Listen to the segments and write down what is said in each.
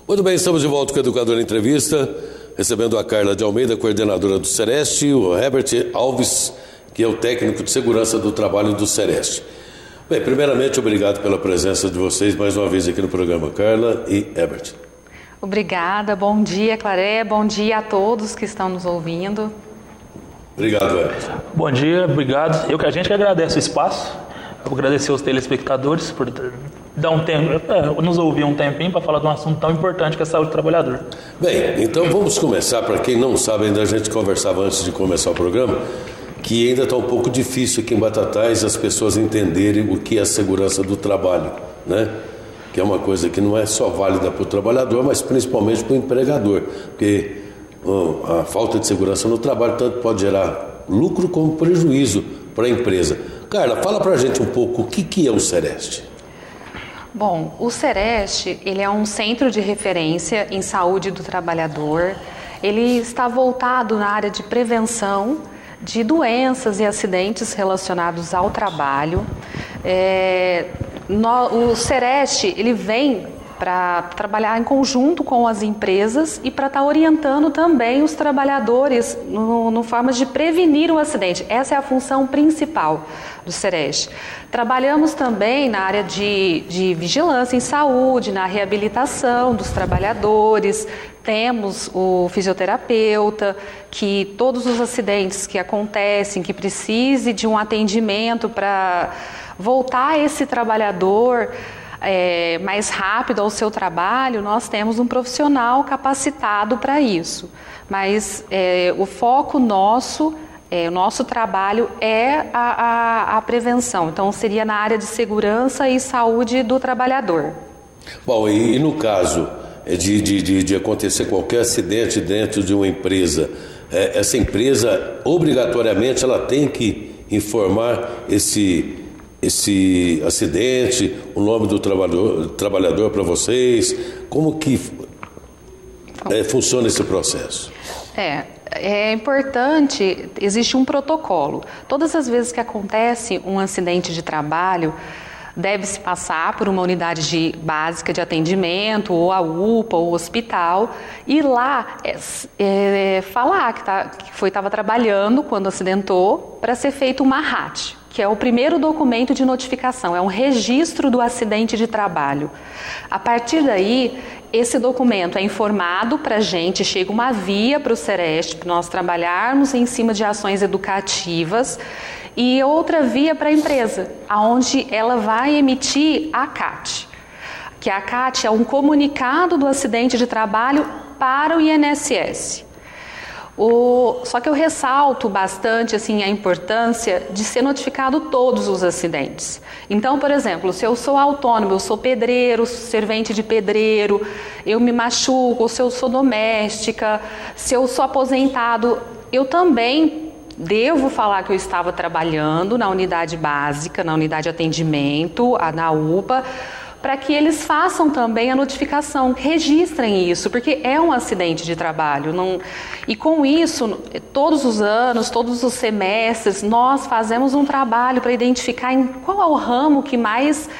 Muito bem, estamos de volta com o Educador Entrevista, recebendo a Carla de Almeida, coordenadora do Sereste, e o Herbert Alves, que é o técnico de segurança do trabalho do Sereste. Bem, primeiramente, obrigado pela presença de vocês mais uma vez aqui no programa, Carla e Herbert. Obrigada, bom dia, Claré, bom dia a todos que estão nos ouvindo. Obrigado, Herbert. Bom dia, obrigado. A gente que agradece o espaço, eu vou agradecer aos telespectadores por dar um tempo, nos ouvir um tempinho para falar de um assunto tão importante que é a saúde do trabalhador. Bem, então vamos começar. Para quem não sabe, ainda a gente conversava antes de começar o programa, que ainda está um pouco difícil aqui em Batatais as pessoas entenderem o que é a segurança do trabalho, né? Que é uma coisa que não é só válida para o trabalhador, mas principalmente para o empregador, porque a falta de segurança no trabalho tanto pode gerar lucro como prejuízo para a empresa. Carla, fala para a gente um pouco o que é o Sereste. Bom, o Sereste, ele é um centro de referência em saúde do trabalhador. Ele está voltado na área de prevenção de doenças e acidentes relacionados ao trabalho. O Sereste, ele vem para trabalhar em conjunto com as empresas e para estar orientando também os trabalhadores no formas de prevenir o acidente. Essa é a função principal do Sereste. Trabalhamos também na área de vigilância em saúde, na reabilitação dos trabalhadores. Temos o fisioterapeuta, que todos os acidentes que acontecem, que precise de um atendimento para voltar esse trabalhador mais rápido ao seu trabalho, nós temos um profissional capacitado para isso. Mas o foco nosso, o nosso trabalho é a prevenção. Então, seria na área de segurança e saúde do trabalhador. Bom, e no caso de acontecer qualquer acidente dentro de uma empresa, essa empresa, obrigatoriamente, ela tem que informar esse acidente, o nome do trabalhador para vocês? Como que funciona esse processo? É importante, existe um protocolo. Todas as vezes que acontece um acidente de trabalho, deve-se passar por uma unidade básica de atendimento, ou a UPA, ou o hospital, e lá falar que estava trabalhando quando acidentou, para ser feito uma RAT, que é o primeiro documento de notificação, é um registro do acidente de trabalho. A partir daí, esse documento é informado para a gente, chega uma via para o Sereste, para nós trabalharmos em cima de ações educativas, e outra via para a empresa, onde ela vai emitir a CAT. Que a CAT é um comunicado do acidente de trabalho para o INSS. Só que eu ressalto bastante a importância de ser notificado todos os acidentes. Então, por exemplo, se eu sou autônomo, eu sou pedreiro, servente de pedreiro, eu me machuco, se eu sou doméstica, se eu sou aposentado, eu também devo falar que eu estava trabalhando na unidade básica, na unidade de atendimento, na UPA, para que eles façam também a notificação, registrem isso, porque é um acidente de trabalho. E com isso, todos os anos, todos os semestres, nós fazemos um trabalho para identificar em qual é o ramo que mais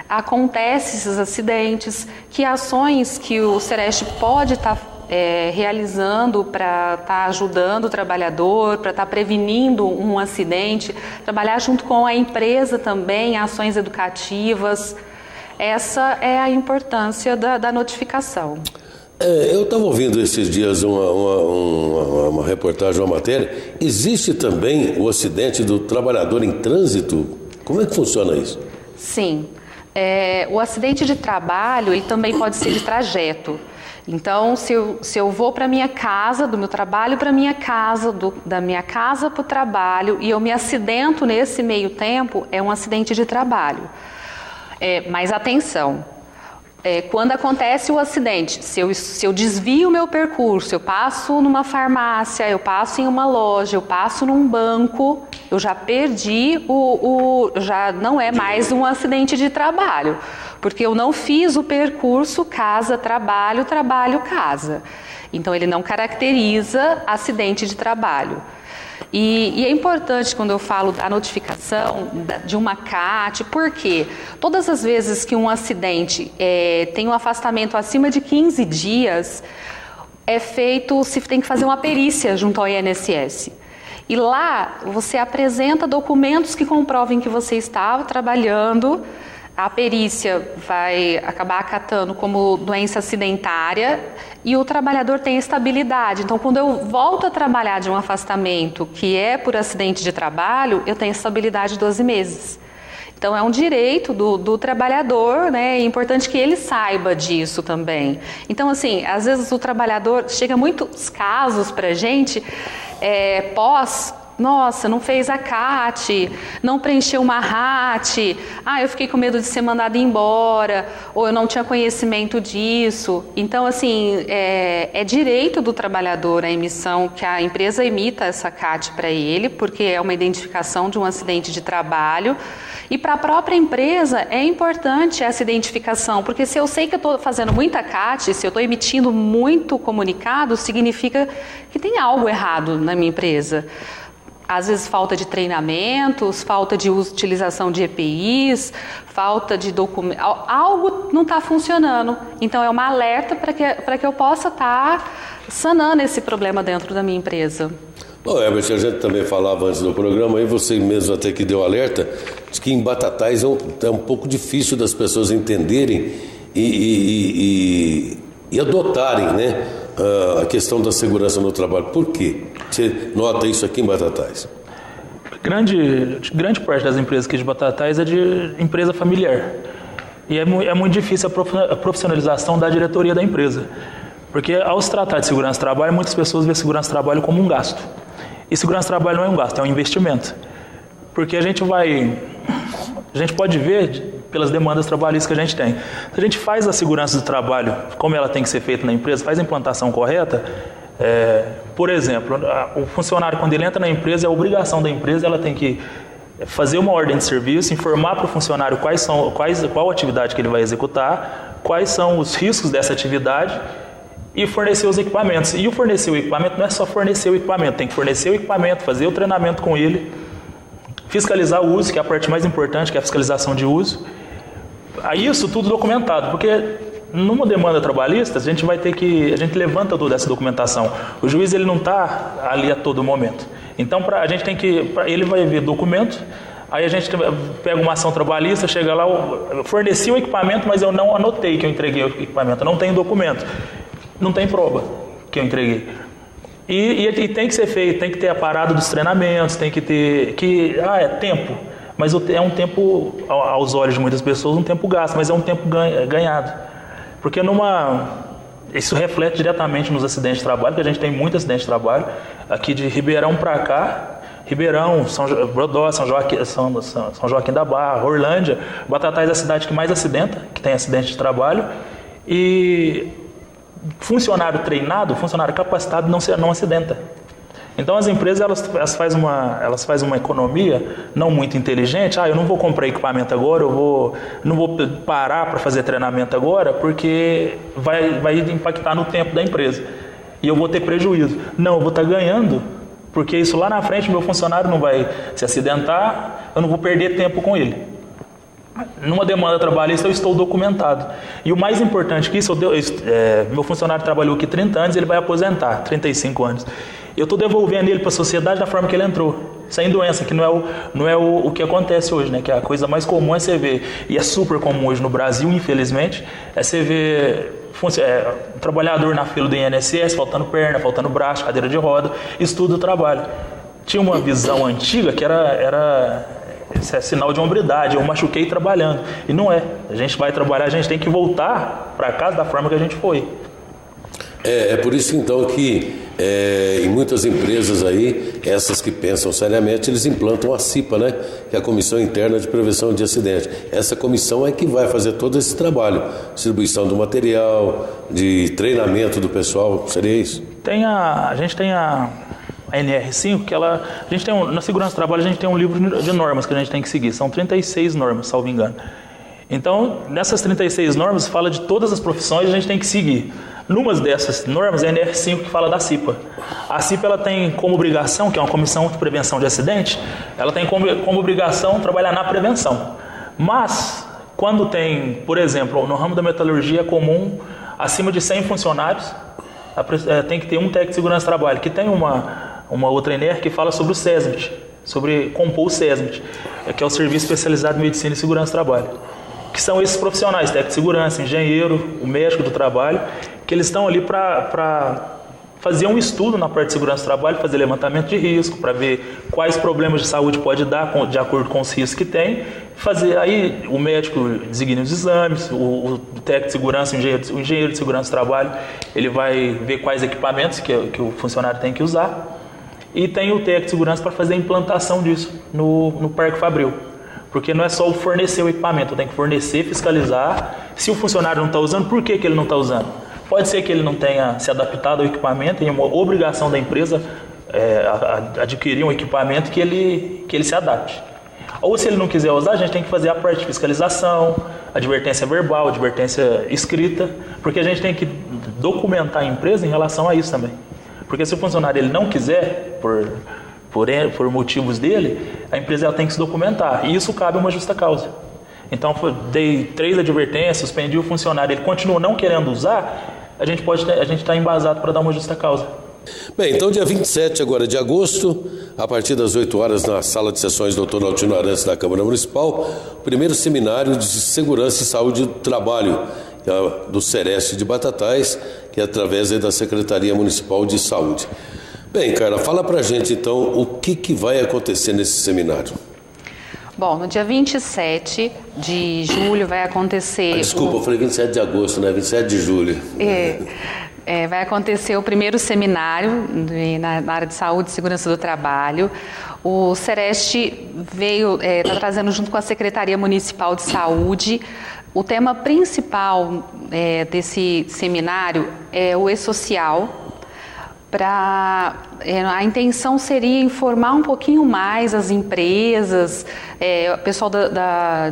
acontece esses acidentes, que ações que o Sereste pode estar realizando para estar ajudando o trabalhador, para estar prevenindo um acidente, trabalhar junto com a empresa também, ações educativas. Essa é a importância da notificação. Eu estava ouvindo esses dias uma reportagem, uma matéria. Existe também o acidente do trabalhador em trânsito? Como é que funciona isso? Sim. O acidente de trabalho, ele também pode ser de trajeto. Então, se eu vou para minha casa, do meu trabalho para minha casa, da minha casa para o trabalho, e eu me acidento nesse meio tempo, é um acidente de trabalho. Mas atenção, quando acontece o acidente, se eu desvio o meu percurso, eu passo numa farmácia, eu passo em uma loja, eu passo num banco, eu já perdi já não é mais um acidente de trabalho, porque eu não fiz o percurso casa-trabalho, trabalho-casa. Então ele não caracteriza acidente de trabalho. E é importante quando eu falo da notificação de uma CAT, porque todas as vezes que um acidente tem um afastamento acima de 15 dias, se tem que fazer uma perícia junto ao INSS. E lá você apresenta documentos que comprovem que você estava trabalhando. A perícia vai acabar acatando como doença acidentária e o trabalhador tem estabilidade. Então, quando eu volto a trabalhar de um afastamento que é por acidente de trabalho, eu tenho estabilidade de 12 meses. Então, é um direito do trabalhador, né? É importante que ele saiba disso também. Então, assim, às vezes o trabalhador, chega muitos casos para a gente, nossa, não fez a CAT, não preencheu uma RAT, eu fiquei com medo de ser mandado embora, ou eu não tinha conhecimento disso. Então, assim, é direito do trabalhador a emissão, que a empresa emita essa CAT para ele, porque é uma identificação de um acidente de trabalho. E para a própria empresa é importante essa identificação, porque se eu sei que eu estou fazendo muita CAT, se eu estou emitindo muito comunicado, significa que tem algo errado na minha empresa. Às vezes falta de treinamentos, falta de utilização de EPIs, falta de documentos, algo não está funcionando. Então é uma alerta para que eu possa estar sanando esse problema dentro da minha empresa. Bom, Herbert, a gente também falava antes do programa, aí você mesmo até que deu alerta, de que em Batatais é um pouco difícil das pessoas entenderem e adotarem, né, a questão da segurança no trabalho. Por quê? Você nota isso aqui em Batatais? Grande parte das empresas aqui de Batatais é de empresa familiar. E é muito difícil a profissionalização da diretoria da empresa. Porque ao se tratar de segurança do trabalho, muitas pessoas veem segurança do trabalho como um gasto. E segurança do trabalho não é um gasto, é um investimento. Porque a gente pode ver pelas demandas trabalhistas que a gente tem. Se a gente faz a segurança do trabalho como ela tem que ser feita na empresa, faz a implantação correta, por exemplo, o funcionário, quando ele entra na empresa, é a obrigação da empresa, ela tem que fazer uma ordem de serviço, informar para o funcionário qual atividade que ele vai executar, quais são os riscos dessa atividade e fornecer os equipamentos. E o fornecer o equipamento não é só fornecer o equipamento, tem que fornecer o equipamento, fazer o treinamento com ele, fiscalizar o uso, que é a parte mais importante, que é a fiscalização de uso. Aí isso tudo documentado, porque numa demanda trabalhista a gente levanta toda essa documentação. O juiz ele não está ali a todo momento. Então ele vai ver documento, aí a gente pega uma ação trabalhista, chega lá, forneci o equipamento, mas eu não anotei que eu entreguei o equipamento, não tem documento, não tem prova que eu entreguei. E tem que ser feito, tem que ter a parada dos treinamentos, tem que ter é tempo, mas é um tempo, aos olhos de muitas pessoas, um tempo gasto, mas é um tempo ganhado. Porque isso reflete diretamente nos acidentes de trabalho, porque a gente tem muitos acidentes de trabalho, aqui de Ribeirão para cá, Ribeirão, Brodó, São Joaquim da Barra, Orlândia, Batatais é a cidade que mais acidenta, que tem acidente de trabalho, e funcionário treinado, funcionário capacitado não acidenta. Então as empresas elas fazem uma economia não muito inteligente. Eu não vou comprar equipamento agora, não vou parar para fazer treinamento agora, porque vai impactar no tempo da empresa e eu vou ter prejuízo. Não, eu vou estar ganhando, porque isso lá na frente meu funcionário não vai se acidentar, eu não vou perder tempo com ele. Numa demanda trabalhista eu estou documentado. E o mais importante que isso, meu funcionário trabalhou aqui 30 anos, ele vai aposentar, 35 anos. Eu estou devolvendo ele para a sociedade da forma que ele entrou, sem doença, que não é o que acontece hoje, né? Que a coisa mais comum é você ver, e é super comum hoje no Brasil, infelizmente, é você ver trabalhador na fila do INSS, faltando perna, faltando braço, cadeira de roda, isso tudo trabalho. Tinha uma visão antiga que era isso é sinal de hombridade, eu machuquei trabalhando. E não é. A gente vai trabalhar, a gente tem que voltar para casa da forma que a gente foi. É por isso então que em muitas empresas aí, essas que pensam seriamente, eles implantam a CIPA, né? Que é a Comissão Interna de Prevenção de Acidentes. Essa comissão é que vai fazer todo esse trabalho, distribuição do material, de treinamento do pessoal, seria isso? A gente tem a NR5, que na segurança do trabalho a gente tem um livro de normas que a gente tem que seguir, são 36 normas, salvo engano. Então, nessas 36 normas, fala de todas as profissões, a gente tem que seguir. Numa dessas normas é a NR5 que fala da CIPA. A CIPA ela tem como obrigação, que é uma comissão de prevenção de acidente, ela tem como obrigação trabalhar na prevenção. Mas, quando tem, por exemplo, no ramo da metalurgia é comum, acima de 100 funcionários, tem que ter um técnico de segurança do trabalho, que tem uma outra NR que fala sobre o SESMIT, sobre compor o SESMIT, que é o Serviço Especializado em Medicina e Segurança do Trabalho, que são esses profissionais, técnico de segurança, engenheiro, o médico do trabalho, que eles estão ali para fazer um estudo na parte de segurança do trabalho, fazer levantamento de risco, para ver quais problemas de saúde pode dar de acordo com os riscos que tem, fazer aí o médico designa os exames, o técnico de segurança, o engenheiro de segurança do trabalho, ele vai ver quais equipamentos que o funcionário tem que usar, e tem o técnico de segurança para fazer a implantação disso no Parque Fabril. Porque não é só o fornecer o equipamento, tem que fornecer, fiscalizar. Se o funcionário não está usando, por que ele não está usando? Pode ser que ele não tenha se adaptado ao equipamento, tem uma obrigação da empresa adquirir um equipamento que ele se adapte. Ou se ele não quiser usar, a gente tem que fazer a parte de fiscalização, advertência verbal, advertência escrita, porque a gente tem que documentar a empresa em relação a isso também. Porque se o funcionário ele não quiser, por motivos dele, a empresa ela tem que se documentar. E isso cabe a uma justa causa. Então, dei 3 advertências, suspendi o funcionário, ele continua não querendo usar, a gente está embasado para dar uma justa causa. Bem, então dia 27 agora de agosto, a partir das 8 horas na sala de sessões Dr. Altino Arantes da Câmara Municipal, o primeiro seminário de segurança e saúde do trabalho do Sereste de Batatais, que é através da Secretaria Municipal de Saúde. Bem, Carla, fala pra gente então o que vai acontecer nesse seminário. Bom, no dia 27 de julho vai acontecer... Desculpa, eu falei 27 de agosto, né? 27 de julho. Vai acontecer o primeiro seminário na área de saúde e segurança do trabalho. O Sereste está trazendo junto com a Secretaria Municipal de Saúde. O tema principal desse seminário é o e-social. A intenção seria informar um pouquinho mais as empresas, o pessoal do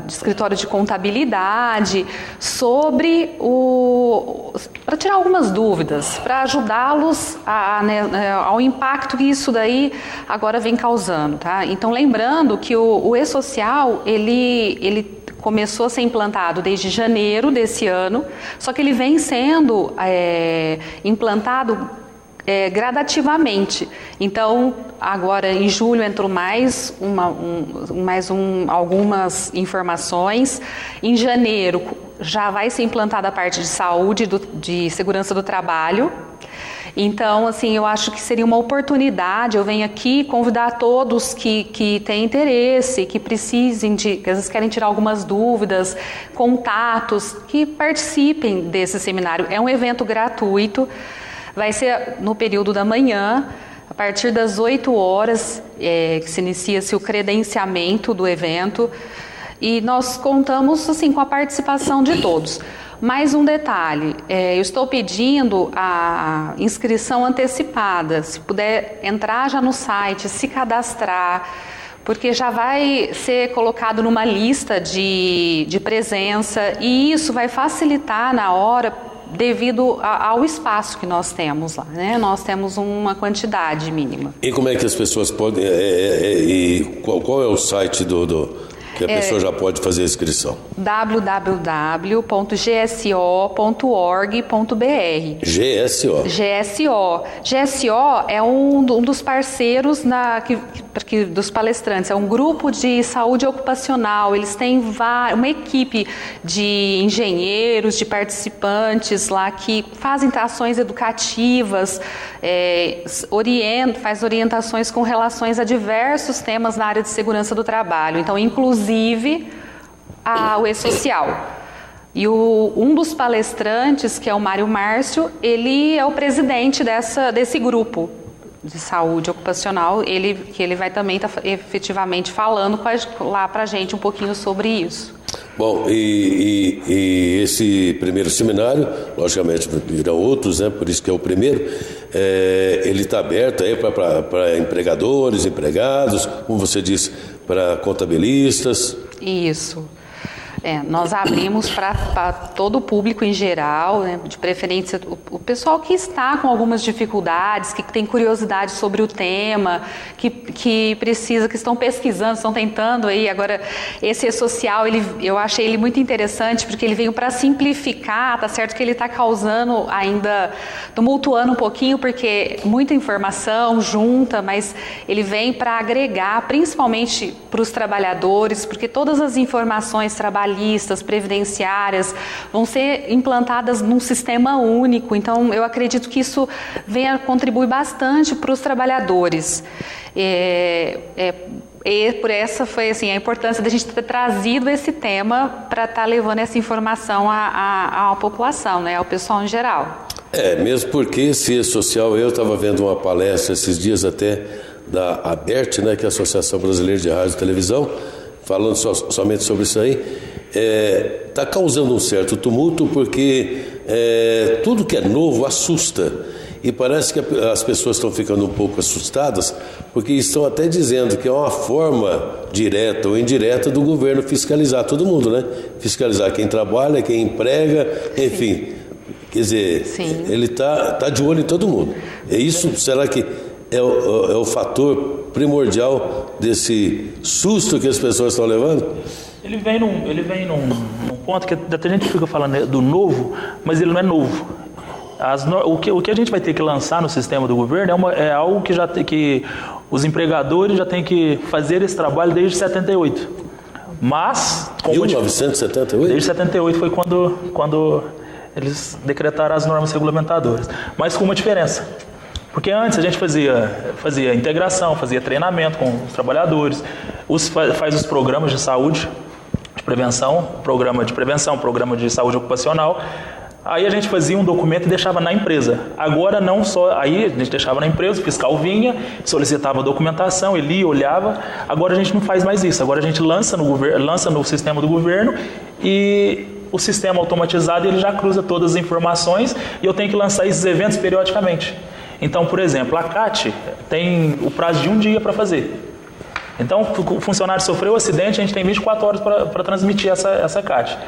escritório de contabilidade, sobre para tirar algumas dúvidas, para ajudá-los ao impacto que isso daí agora vem causando, tá? Então, lembrando que o e-social, ele começou a ser implantado desde janeiro desse ano, só que ele vem sendo implantado gradativamente. Então, agora em julho entrou algumas informações. Em janeiro já vai ser implantada a parte de saúde, de segurança do trabalho. Então, assim, eu acho que seria uma oportunidade, eu venho aqui convidar todos que têm interesse, que precisem que às vezes querem tirar algumas dúvidas, contatos, que participem desse seminário. É um evento gratuito. Vai ser no período da manhã, a partir das 8 horas, que se inicia-se o credenciamento do evento, e nós contamos assim, com a participação de todos. Mais um detalhe, eu estou pedindo a inscrição antecipada, se puder entrar já no site, se cadastrar, porque já vai ser colocado numa lista de presença, e isso vai facilitar na hora, devido ao espaço que nós temos lá, né? Nós temos uma quantidade mínima. E como é que as pessoas podem... qual é o site que a pessoa já pode fazer a inscrição? www.gso.org.br. GSO é um dos parceiros dos palestrantes, é um grupo de saúde ocupacional. Eles têm uma equipe de engenheiros, de participantes lá que fazem ações educativas, faz orientações com relações a diversos temas na área de segurança do trabalho. Então, inclusive o e-social. E um dos palestrantes, que é o Mário Márcio, ele é o presidente desse grupo de saúde ocupacional, que ele vai também estar efetivamente falando lá para a gente um pouquinho sobre isso. Bom, e esse primeiro seminário, logicamente virão outros, né? Por isso que é o primeiro, ele está aberto aí para empregadores, empregados, como você disse, para contabilistas. Isso. Nós abrimos para todo o público em geral, né, de preferência o pessoal que está com algumas dificuldades, que tem curiosidade sobre o tema, que estão pesquisando, estão tentando aí. Agora, esse E-Social, eu achei ele muito interessante, porque ele veio para simplificar, tá certo que ele está causando ainda, tumultuando um pouquinho, porque muita informação junta, mas ele vem para agregar, principalmente para os trabalhadores, porque todas as informações trabalhistas, previdenciárias, vão ser implantadas num sistema único. Então, eu acredito que isso venha contribuir bastante para os trabalhadores. E por essa foi assim, a importância da gente ter trazido esse tema para estar levando essa informação à população, né, ao pessoal em geral. Mesmo porque esse E-Social, eu estava vendo uma palestra esses dias até da ABERT, né, que é a Associação Brasileira de Rádio e Televisão, falando somente sobre isso aí, está causando um certo tumulto, porque tudo que é novo assusta. E parece que as pessoas estão ficando um pouco assustadas, porque estão até dizendo que é uma forma direta ou indireta do governo fiscalizar todo mundo, né? Fiscalizar quem trabalha, quem emprega, enfim. Sim. Quer dizer, sim, ele tá de olho em todo mundo. É isso, será que é o fator primordial desse susto que as pessoas estão levando? Ele vem num ponto que até a gente fica falando do novo, mas ele não é novo. O que a gente vai ter que lançar no sistema do governo é algo que os empregadores já têm que fazer esse trabalho desde 78. Mas... 1978? Desde 78 foi quando eles decretaram as normas regulamentadoras. Mas com uma diferença. Porque antes a gente fazia integração, fazia treinamento com os trabalhadores, faz os programas de saúde, de prevenção, programa de saúde ocupacional. Aí a gente fazia um documento e deixava na empresa. Agora não só, aí a gente deixava na empresa, o fiscal vinha, solicitava a documentação, ele ia, olhava. Agora a gente não faz mais isso. Agora a gente lança no sistema do governo e o sistema automatizado ele já cruza todas as informações e eu tenho que lançar esses eventos periodicamente. Então, por exemplo, a CAT tem o prazo de 1 dia para fazer. Então, o funcionário sofreu um acidente, a gente tem 24 horas para transmitir essa CAT.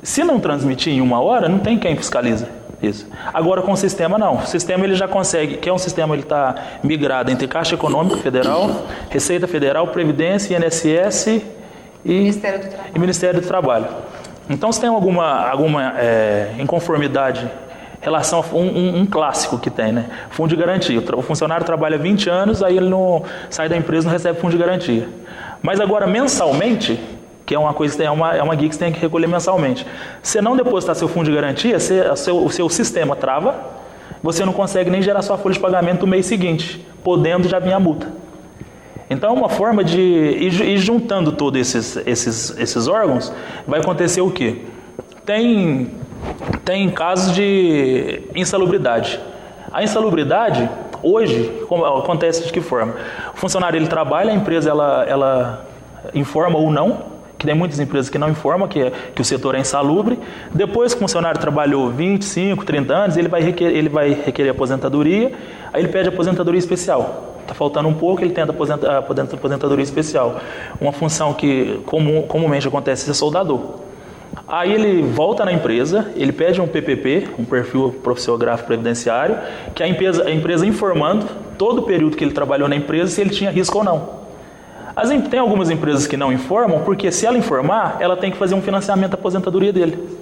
Se não transmitir em 1 hora, não tem quem fiscaliza isso. Agora, com o sistema, não. O sistema ele já consegue, que é um sistema, ele está migrado entre Caixa Econômica Federal, Receita Federal, Previdência, INSS e Ministério do Trabalho. Então, se tem alguma inconformidade em relação a um clássico que tem, né? Fundo de garantia. O funcionário trabalha 20 anos, aí ele não sai da empresa e não recebe fundo de garantia. Mas agora, mensalmente, que é uma coisa, é uma guia que você tem que recolher mensalmente. Se não depositar seu fundo de garantia, o seu sistema trava, você não consegue nem gerar sua folha de pagamento do mês seguinte, podendo já vir a multa. Então, uma forma de ir juntando todos esses órgãos, vai acontecer o quê? Tem casos de insalubridade. A insalubridade, hoje, acontece de que forma? O funcionário ele trabalha, a empresa ela informa ou não, que tem muitas empresas que não informam que o setor é insalubre. Depois que o funcionário trabalhou 25, 30 anos, ele vai requerer aposentadoria, aí ele pede aposentadoria especial. Está faltando um pouco, ele tenta aposentadoria especial. Uma função que comumente acontece é soldador. Aí ele volta na empresa, ele pede um PPP, um perfil profissiográfico previdenciário, que a empresa informando todo o período que ele trabalhou na empresa, se ele tinha risco ou não. Tem algumas empresas que não informam, porque se ela informar, ela tem que fazer um financiamento da aposentadoria dele.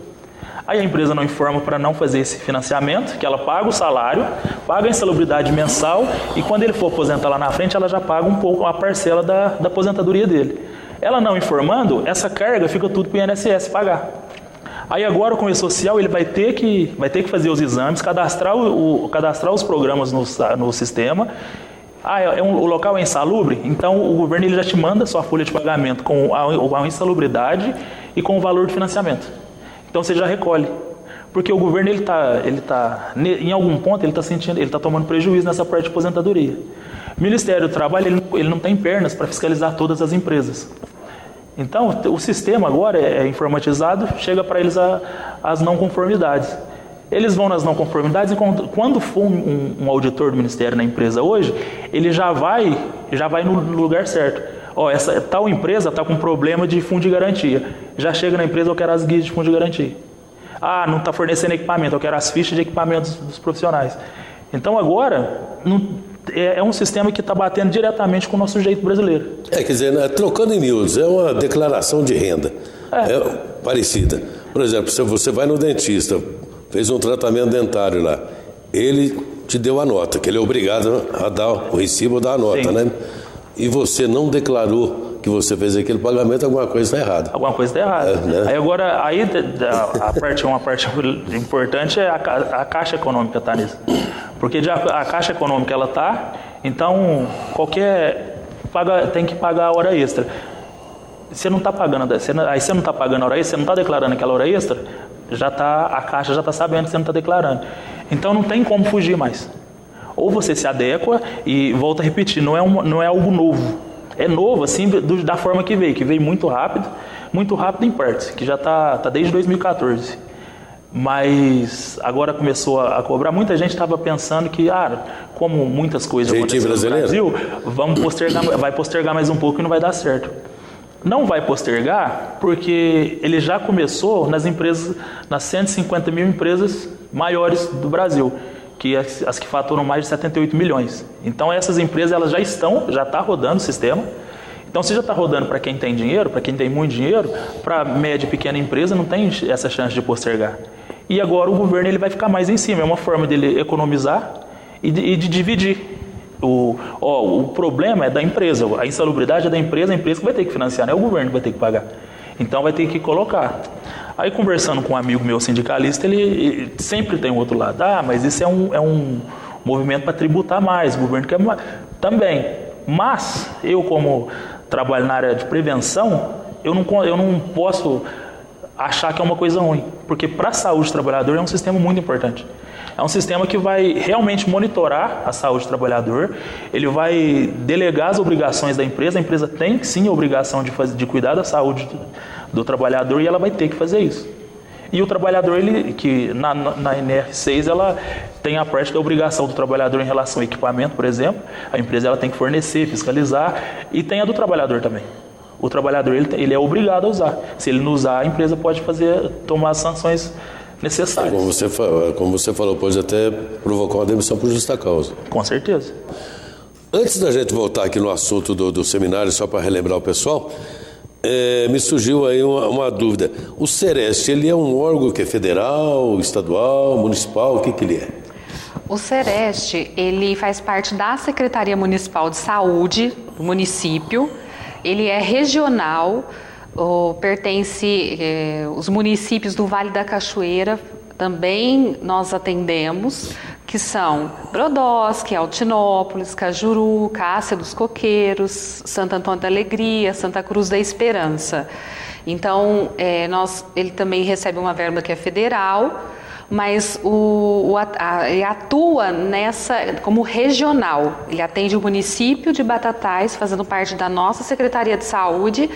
Aí a empresa não informa para não fazer esse financiamento, que ela paga o salário, paga a insalubridade mensal e quando ele for aposentar lá na frente, ela já paga um pouco a parcela da aposentadoria dele. Ela não informando, essa carga fica tudo para o INSS pagar. Aí agora com o E-Social ele vai ter que fazer os exames, cadastrar os programas no sistema. O local é insalubre, então o governo ele já te manda sua folha de pagamento com a insalubridade e com o valor de financiamento. Então você já recolhe. Porque o governo ele tá em algum ponto ele está tomando prejuízo nessa parte de aposentadoria. O Ministério do Trabalho ele não tem pernas para fiscalizar todas as empresas. Então o sistema agora é informatizado, chega para eles as não conformidades. Eles vão nas não conformidades e quando for um auditor do Ministério na empresa hoje, ele já vai no lugar certo. essa tal empresa está com problema de fundo de garantia. Já chega na empresa, eu quero as guias de fundo de garantia. Não está fornecendo equipamento, eu quero as fichas de equipamentos dos profissionais. Então agora, é um sistema que está batendo diretamente com o nosso jeito brasileiro. Quer dizer, trocando em miúdos, é uma declaração de renda. É parecida. Por exemplo, se você vai no dentista, fez um tratamento dentário lá, ele te deu a nota, que ele é obrigado a dar o recibo ou dar a nota, sim, né? E você não declarou que você fez aquele pagamento, alguma coisa está errada. Alguma coisa está errada. Né? Aí agora, uma parte importante é a Caixa Econômica tá nisso. Porque a Caixa Econômica ela tá, então tem que pagar a hora extra. Você não está pagando, aí você não está pagando a hora extra, você não está declarando aquela hora extra, a Caixa já está sabendo que você não está declarando. Então não tem como fugir mais. Ou você se adequa e volta a repetir, não é algo novo. É novo, assim, da forma que veio muito rápido em partes, que já está desde 2014. Mas agora começou a cobrar. Muita gente estava pensando que, como muitas coisas aconteceram no Brasil, vai postergar mais um pouco e não vai dar certo. Não vai postergar porque ele já começou nas 150 mil empresas maiores do Brasil, que as que faturam mais de 78 milhões. Então essas empresas elas já está rodando o sistema. Então se já está rodando para quem tem dinheiro, para quem tem muito dinheiro, para média e pequena empresa não tem essa chance de postergar. E agora o governo ele vai ficar mais em cima, é uma forma dele economizar e de dividir. O problema é da empresa, a insalubridade é da empresa, a empresa que vai ter que financiar, não é o governo que vai ter que pagar. Então vai ter que colocar. Aí conversando com um amigo meu sindicalista, ele sempre tem o outro lado. Mas isso é um movimento para tributar mais, o governo quer mais. Também. Mas eu, como trabalho na área de prevenção, eu não posso achar que é uma coisa ruim, porque para a saúde do trabalhador é um sistema muito importante. É um sistema que vai realmente monitorar a saúde do trabalhador, ele vai delegar as obrigações da empresa, a empresa tem sim a obrigação de cuidar da saúde do trabalhador e ela vai ter que fazer isso. E o trabalhador, que na NR6, ela tem a parte da obrigação do trabalhador em relação ao equipamento, por exemplo, a empresa ela tem que fornecer, fiscalizar, e tem a do trabalhador também. O trabalhador ele é obrigado a usar. Se ele não usar, a empresa pode tomar as sanções necessárias. Como você falou, pode até provocar uma demissão por justa causa. Com certeza. Antes da gente voltar aqui no assunto do seminário, só para relembrar o pessoal, me surgiu aí uma dúvida. O Sereste, ele é um órgão que é federal, estadual, municipal, o que ele é? O Sereste, ele faz parte da Secretaria Municipal de Saúde do município. Ele é regional, pertence os municípios do Vale da Cachoeira, também nós atendemos, que são Brodowski, Altinópolis, Cajuru, Cássia dos Coqueiros, Santo Antônio da Alegria, Santa Cruz da Esperança. Então, ele também recebe uma verba que é federal, mas ele atua como regional. Ele atende o município de Batatais, fazendo parte da nossa Secretaria de Saúde,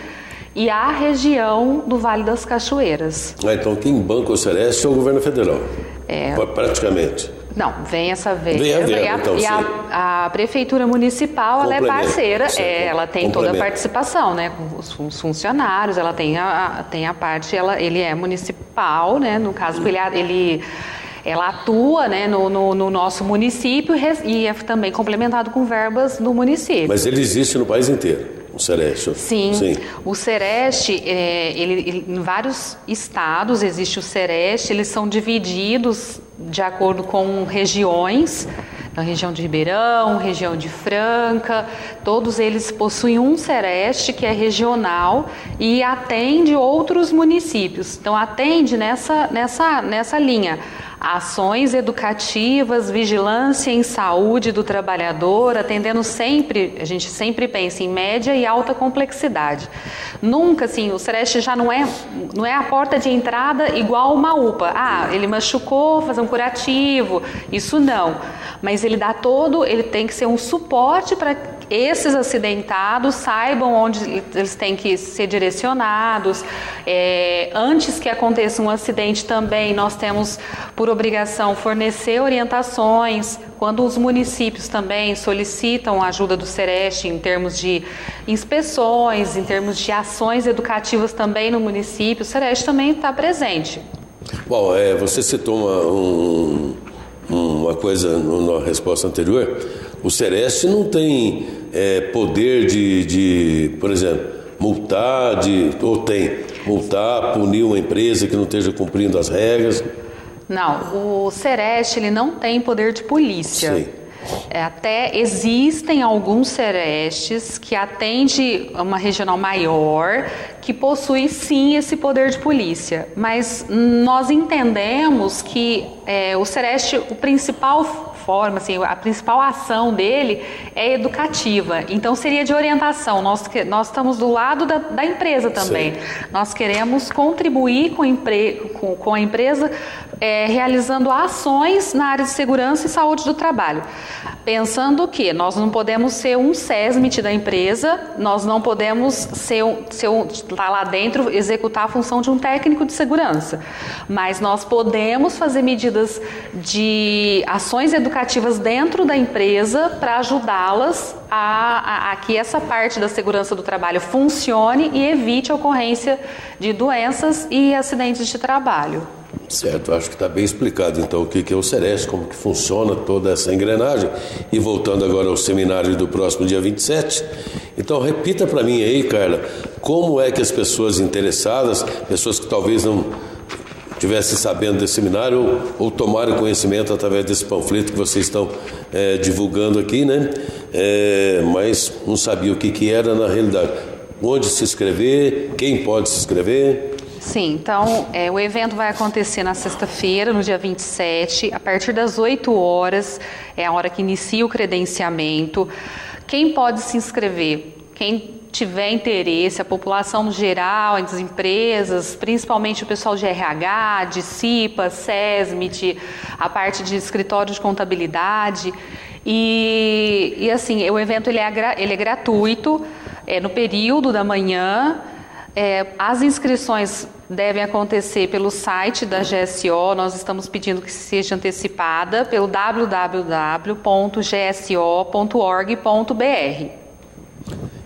e a região do Vale das Cachoeiras. Então quem banca o Sereste é o governo federal? Praticamente. Não, vem essa verba e a Prefeitura Municipal ela é parceira, ela tem toda a participação, né, com os funcionários, ela tem a parte, ele é municipal, né, no caso ela atua, né, no nosso município e é também complementado com verbas do município. Mas ele existe no país inteiro? O Sereste? Sim. O Sereste, em vários estados existe o Sereste, eles são divididos de acordo com regiões, então, região de Ribeirão, região de Franca, todos eles possuem um Sereste que é regional e atende outros municípios, então atende nessa linha. Ações educativas, vigilância em saúde do trabalhador, atendendo sempre, a gente sempre pensa em média e alta complexidade. Nunca, assim, o Sereste já não é a porta de entrada igual uma UPA. Ele machucou, fazer um curativo, isso não. Mas ele tem que ser um suporte para esses acidentados saibam onde eles têm que ser direcionados. Antes que aconteça um acidente também, nós temos por obrigação fornecer orientações. Quando os municípios também solicitam a ajuda do Sereste em termos de inspeções, em termos de ações educativas também no município, o Sereste também está presente. Bom, você citou uma coisa na resposta anterior. O Sereste não tem poder de, por exemplo, multar, punir uma empresa que não esteja cumprindo as regras. Não, o Sereste ele não tem poder de polícia. Sim. Até existem alguns Serestes que atendem uma regional maior, que possui sim esse poder de polícia. Mas nós entendemos que o Sereste, a principal ação dele é educativa. Então seria de orientação. Nós estamos do lado da empresa também. Sim. Nós queremos contribuir com a empresa realizando ações na área de segurança e saúde do trabalho. Pensando que nós não podemos ser um SESMIT da empresa, nós não podemos estar lá dentro, executar a função de um técnico de segurança. Mas nós podemos fazer medidas de ações educativas dentro da empresa para ajudá-las a que essa parte da segurança do trabalho funcione e evite a ocorrência de doenças e acidentes de trabalho. Certo, acho que está bem explicado então o que é o Sereste, como que funciona toda essa engrenagem. E voltando agora ao seminário do próximo dia 27, então repita para mim aí, Carla, como é que as pessoas interessadas, pessoas que talvez não estivessem sabendo desse seminário ou tomaram conhecimento através desse panfleto que vocês estão divulgando aqui, né? Mas não sabia o que era na realidade. Onde se inscrever, quem pode se inscrever? Sim, então o evento vai acontecer na sexta-feira, no dia 27, a partir das 8 horas, é a hora que inicia o credenciamento. Quem pode se inscrever? Quem tiver interesse, a população no geral, as empresas, principalmente o pessoal de RH, de CIPA, SESMIT, a parte de escritório de contabilidade. E assim, o evento ele é gratuito, no período da manhã. As inscrições devem acontecer pelo site da GSO, nós estamos pedindo que seja antecipada pelo www.gso.org.br.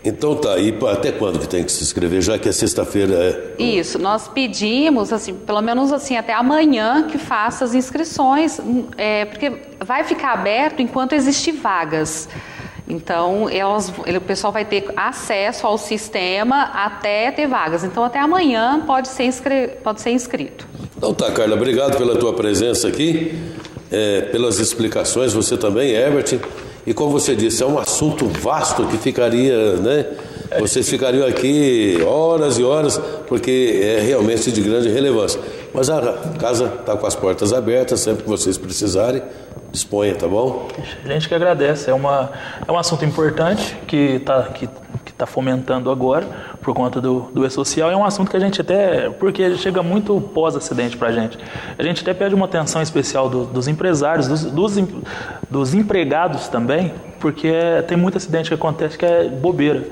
Então tá, e até quando que tem que se inscrever, já que é sexta-feira? Isso, nós pedimos, assim, pelo menos assim, até amanhã que faça as inscrições, porque vai ficar aberto enquanto existir vagas. Então, o pessoal vai ter acesso ao sistema até ter vagas. Então, até amanhã pode ser inscrito. Então tá, Carla, obrigado pela tua presença aqui, pelas explicações, você também, Herbert. E como você disse, é um assunto vasto que ficaria, né? Vocês ficariam aqui horas e horas, porque é realmente de grande relevância. Mas a casa está com as portas abertas, sempre que vocês precisarem. Disponha, tá bom? A gente que agradece. É um assunto importante que tá fomentando agora por conta do E-Social. É um assunto que a gente até... Porque chega muito pós-acidente pra gente. A gente até pede uma atenção especial dos empresários, dos empregados também, porque tem muito acidente que acontece que é bobeira.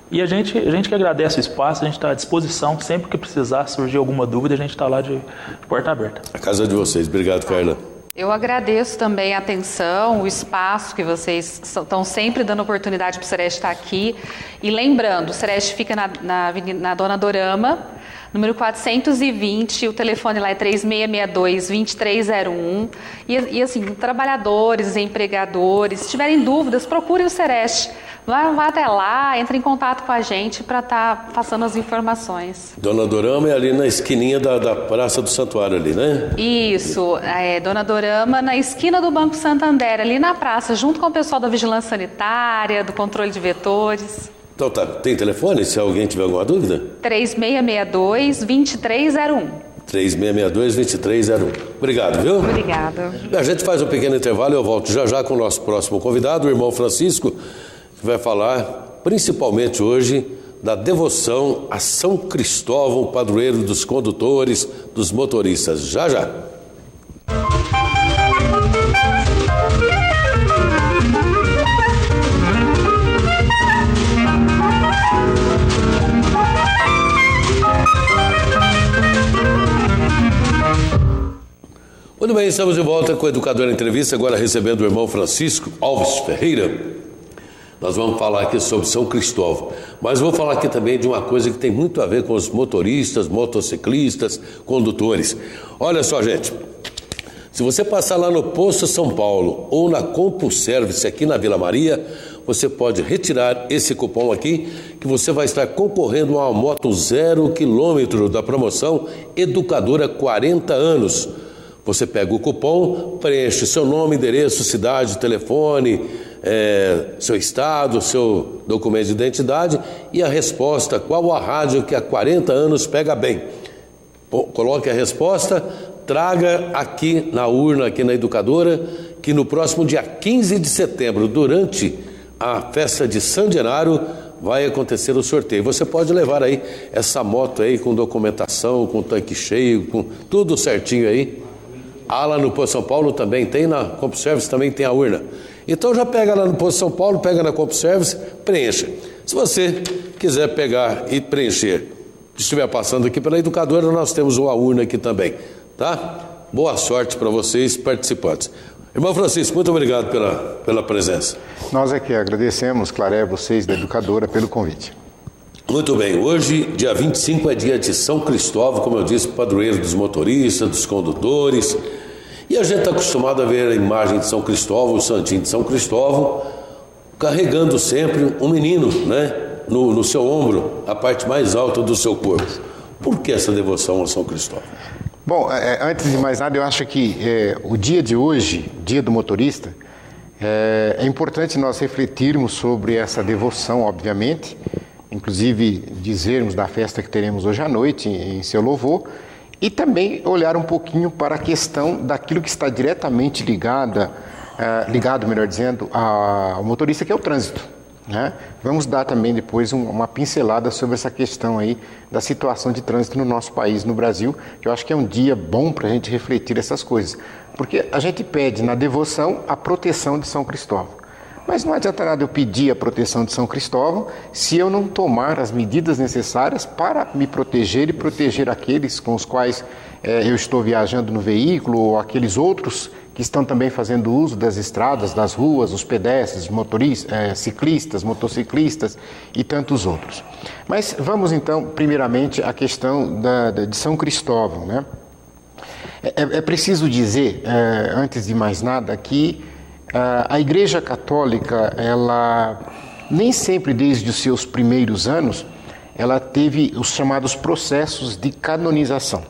E a gente que agradece o espaço, a gente está à disposição, sempre que precisar, surgir alguma dúvida, a gente está lá de porta aberta. A casa é de vocês. Obrigado, Carla. Eu agradeço também a atenção, o espaço que vocês estão sempre dando oportunidade para o Sereste estar aqui. E lembrando, o Sereste fica na Dona Dorama, número 420, o telefone lá é 3662-2301. E assim, trabalhadores, empregadores, se tiverem dúvidas, procurem o Sereste. Vá até lá, entre em contato com a gente para estar passando as informações. Dona Dorama é ali na esquininha da Praça do Santuário ali, né? Isso, Dona Dorama na esquina do Banco Santander, ali na praça, junto com o pessoal da Vigilância Sanitária, do controle de vetores. Então tá, tem telefone se alguém tiver alguma dúvida? 3662-2301. 3662-2301. Obrigado, viu? Obrigada. A gente faz um pequeno intervalo e eu volto já com o nosso próximo convidado, o irmão Francisco, que vai falar principalmente hoje da devoção a São Cristóvão, padroeiro dos condutores, dos motoristas. Já. Muito bem, estamos de volta com o Educador em Entrevista, agora recebendo o irmão Francisco Alves Ferreira. Nós vamos falar aqui sobre São Cristóvão, mas vou falar aqui também de uma coisa que tem muito a ver com os motoristas, motociclistas, condutores. Olha só, gente, se você passar lá no Posto São Paulo ou na CompuService aqui na Vila Maria, você pode retirar esse cupom aqui, que você vai estar concorrendo a uma moto 0 km da promoção Educadora 40 anos. Você pega o cupom, preenche seu nome, endereço, cidade, telefone, seu estado, seu documento de identidade e a resposta, qual a rádio que há 40 anos pega bem. Coloque a resposta, traga aqui na urna, aqui na Educadora, que no próximo dia 15 de setembro, durante a festa de San Genaro, vai acontecer o sorteio. Você pode levar aí essa moto aí com documentação, com tanque cheio, com tudo certinho aí. Lá no Posto São Paulo também tem, na CompuService também tem a urna. Então já pega lá no Posto São Paulo, pega na CompuService, preencha. Se você quiser pegar e preencher, estiver passando aqui pela Educadora, nós temos uma urna aqui também, tá? Boa sorte para vocês, participantes. Irmão Francisco, muito obrigado pela presença. Nós aqui agradecemos, Claré, vocês da Educadora, pelo convite. Muito bem, hoje, dia 25, é dia de São Cristóvão, como eu disse, padroeiro dos motoristas, dos condutores. E a gente está acostumado a ver a imagem de São Cristóvão, o santinho de São Cristóvão, carregando sempre um menino, né, no seu ombro, a parte mais alta do seu corpo. Por que essa devoção a São Cristóvão? Bom, antes de mais nada, eu acho que o dia de hoje, dia do motorista, é importante nós refletirmos sobre essa devoção, obviamente, inclusive dizermos da festa que teremos hoje à noite em seu louvor, e também olhar um pouquinho para a questão daquilo que está diretamente ligado, melhor dizendo, ao motorista, que é o trânsito. Né? Vamos dar também depois uma pincelada sobre essa questão aí da situação de trânsito no nosso país, no Brasil, que eu acho que é um dia bom para a gente refletir essas coisas, porque a gente pede na devoção a proteção de São Cristóvão, mas não adianta nada eu pedir a proteção de São Cristóvão se eu não tomar as medidas necessárias para me proteger e proteger aqueles com os quais eu estou viajando no veículo, ou aqueles outros que estão também fazendo uso das estradas, das ruas, os pedestres, motoristas, ciclistas, motociclistas e tantos outros. Mas vamos então, primeiramente, à questão de São Cristóvão, né? É preciso dizer, antes de mais nada, que a Igreja Católica, ela nem sempre desde os seus primeiros anos, ela teve os chamados processos de canonização.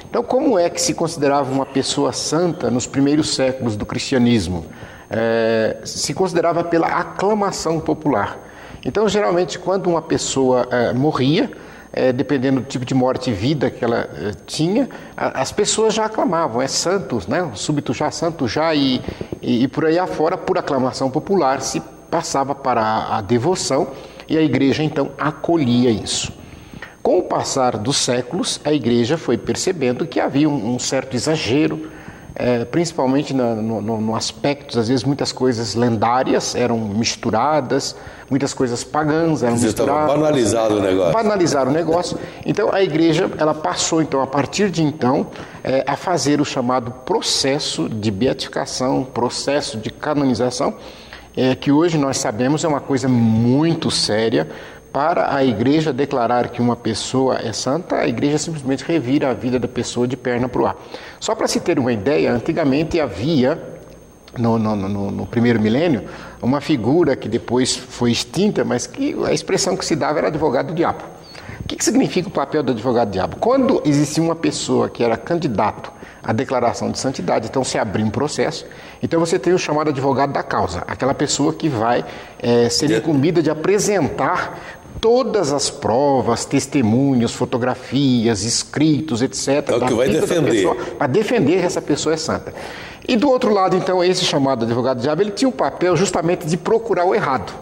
Então, como é que se considerava uma pessoa santa nos primeiros séculos do cristianismo? Se considerava pela aclamação popular. Então, geralmente, quando uma pessoa morria, dependendo do tipo de morte e vida que ela tinha, as pessoas já aclamavam, santos, né? Súbito já, santo já, e por aí afora, por aclamação popular, se passava para a devoção, e a igreja então acolhia isso. Com o passar dos séculos, a igreja foi percebendo que havia um certo exagero, principalmente no aspecto, às vezes muitas coisas lendárias eram misturadas, muitas coisas pagãs eram misturadas. Banalizado o negócio. Banalizaram o negócio. Então a igreja, ela passou então, a partir de então, a fazer o chamado processo de beatificação, processo de canonização, que hoje nós sabemos é uma coisa muito séria. Para a igreja declarar que uma pessoa é santa, a igreja simplesmente revira a vida da pessoa de perna para o ar. Só para se ter uma ideia, antigamente havia, no primeiro milênio, uma figura que depois foi extinta, mas que a expressão que se dava era advogado do diabo. O que significa o papel do advogado do diabo? Quando existia uma pessoa que era candidato à declaração de santidade, então se abria um processo, então você tem o chamado advogado da causa, aquela pessoa que vai ser incumbida de apresentar todas as provas, testemunhos, fotografias, escritos, etc. É o que vai defender. Para defender que essa pessoa é santa. E do outro lado, então, esse chamado advogado do diabo, ele tinha o papel justamente de procurar o errado,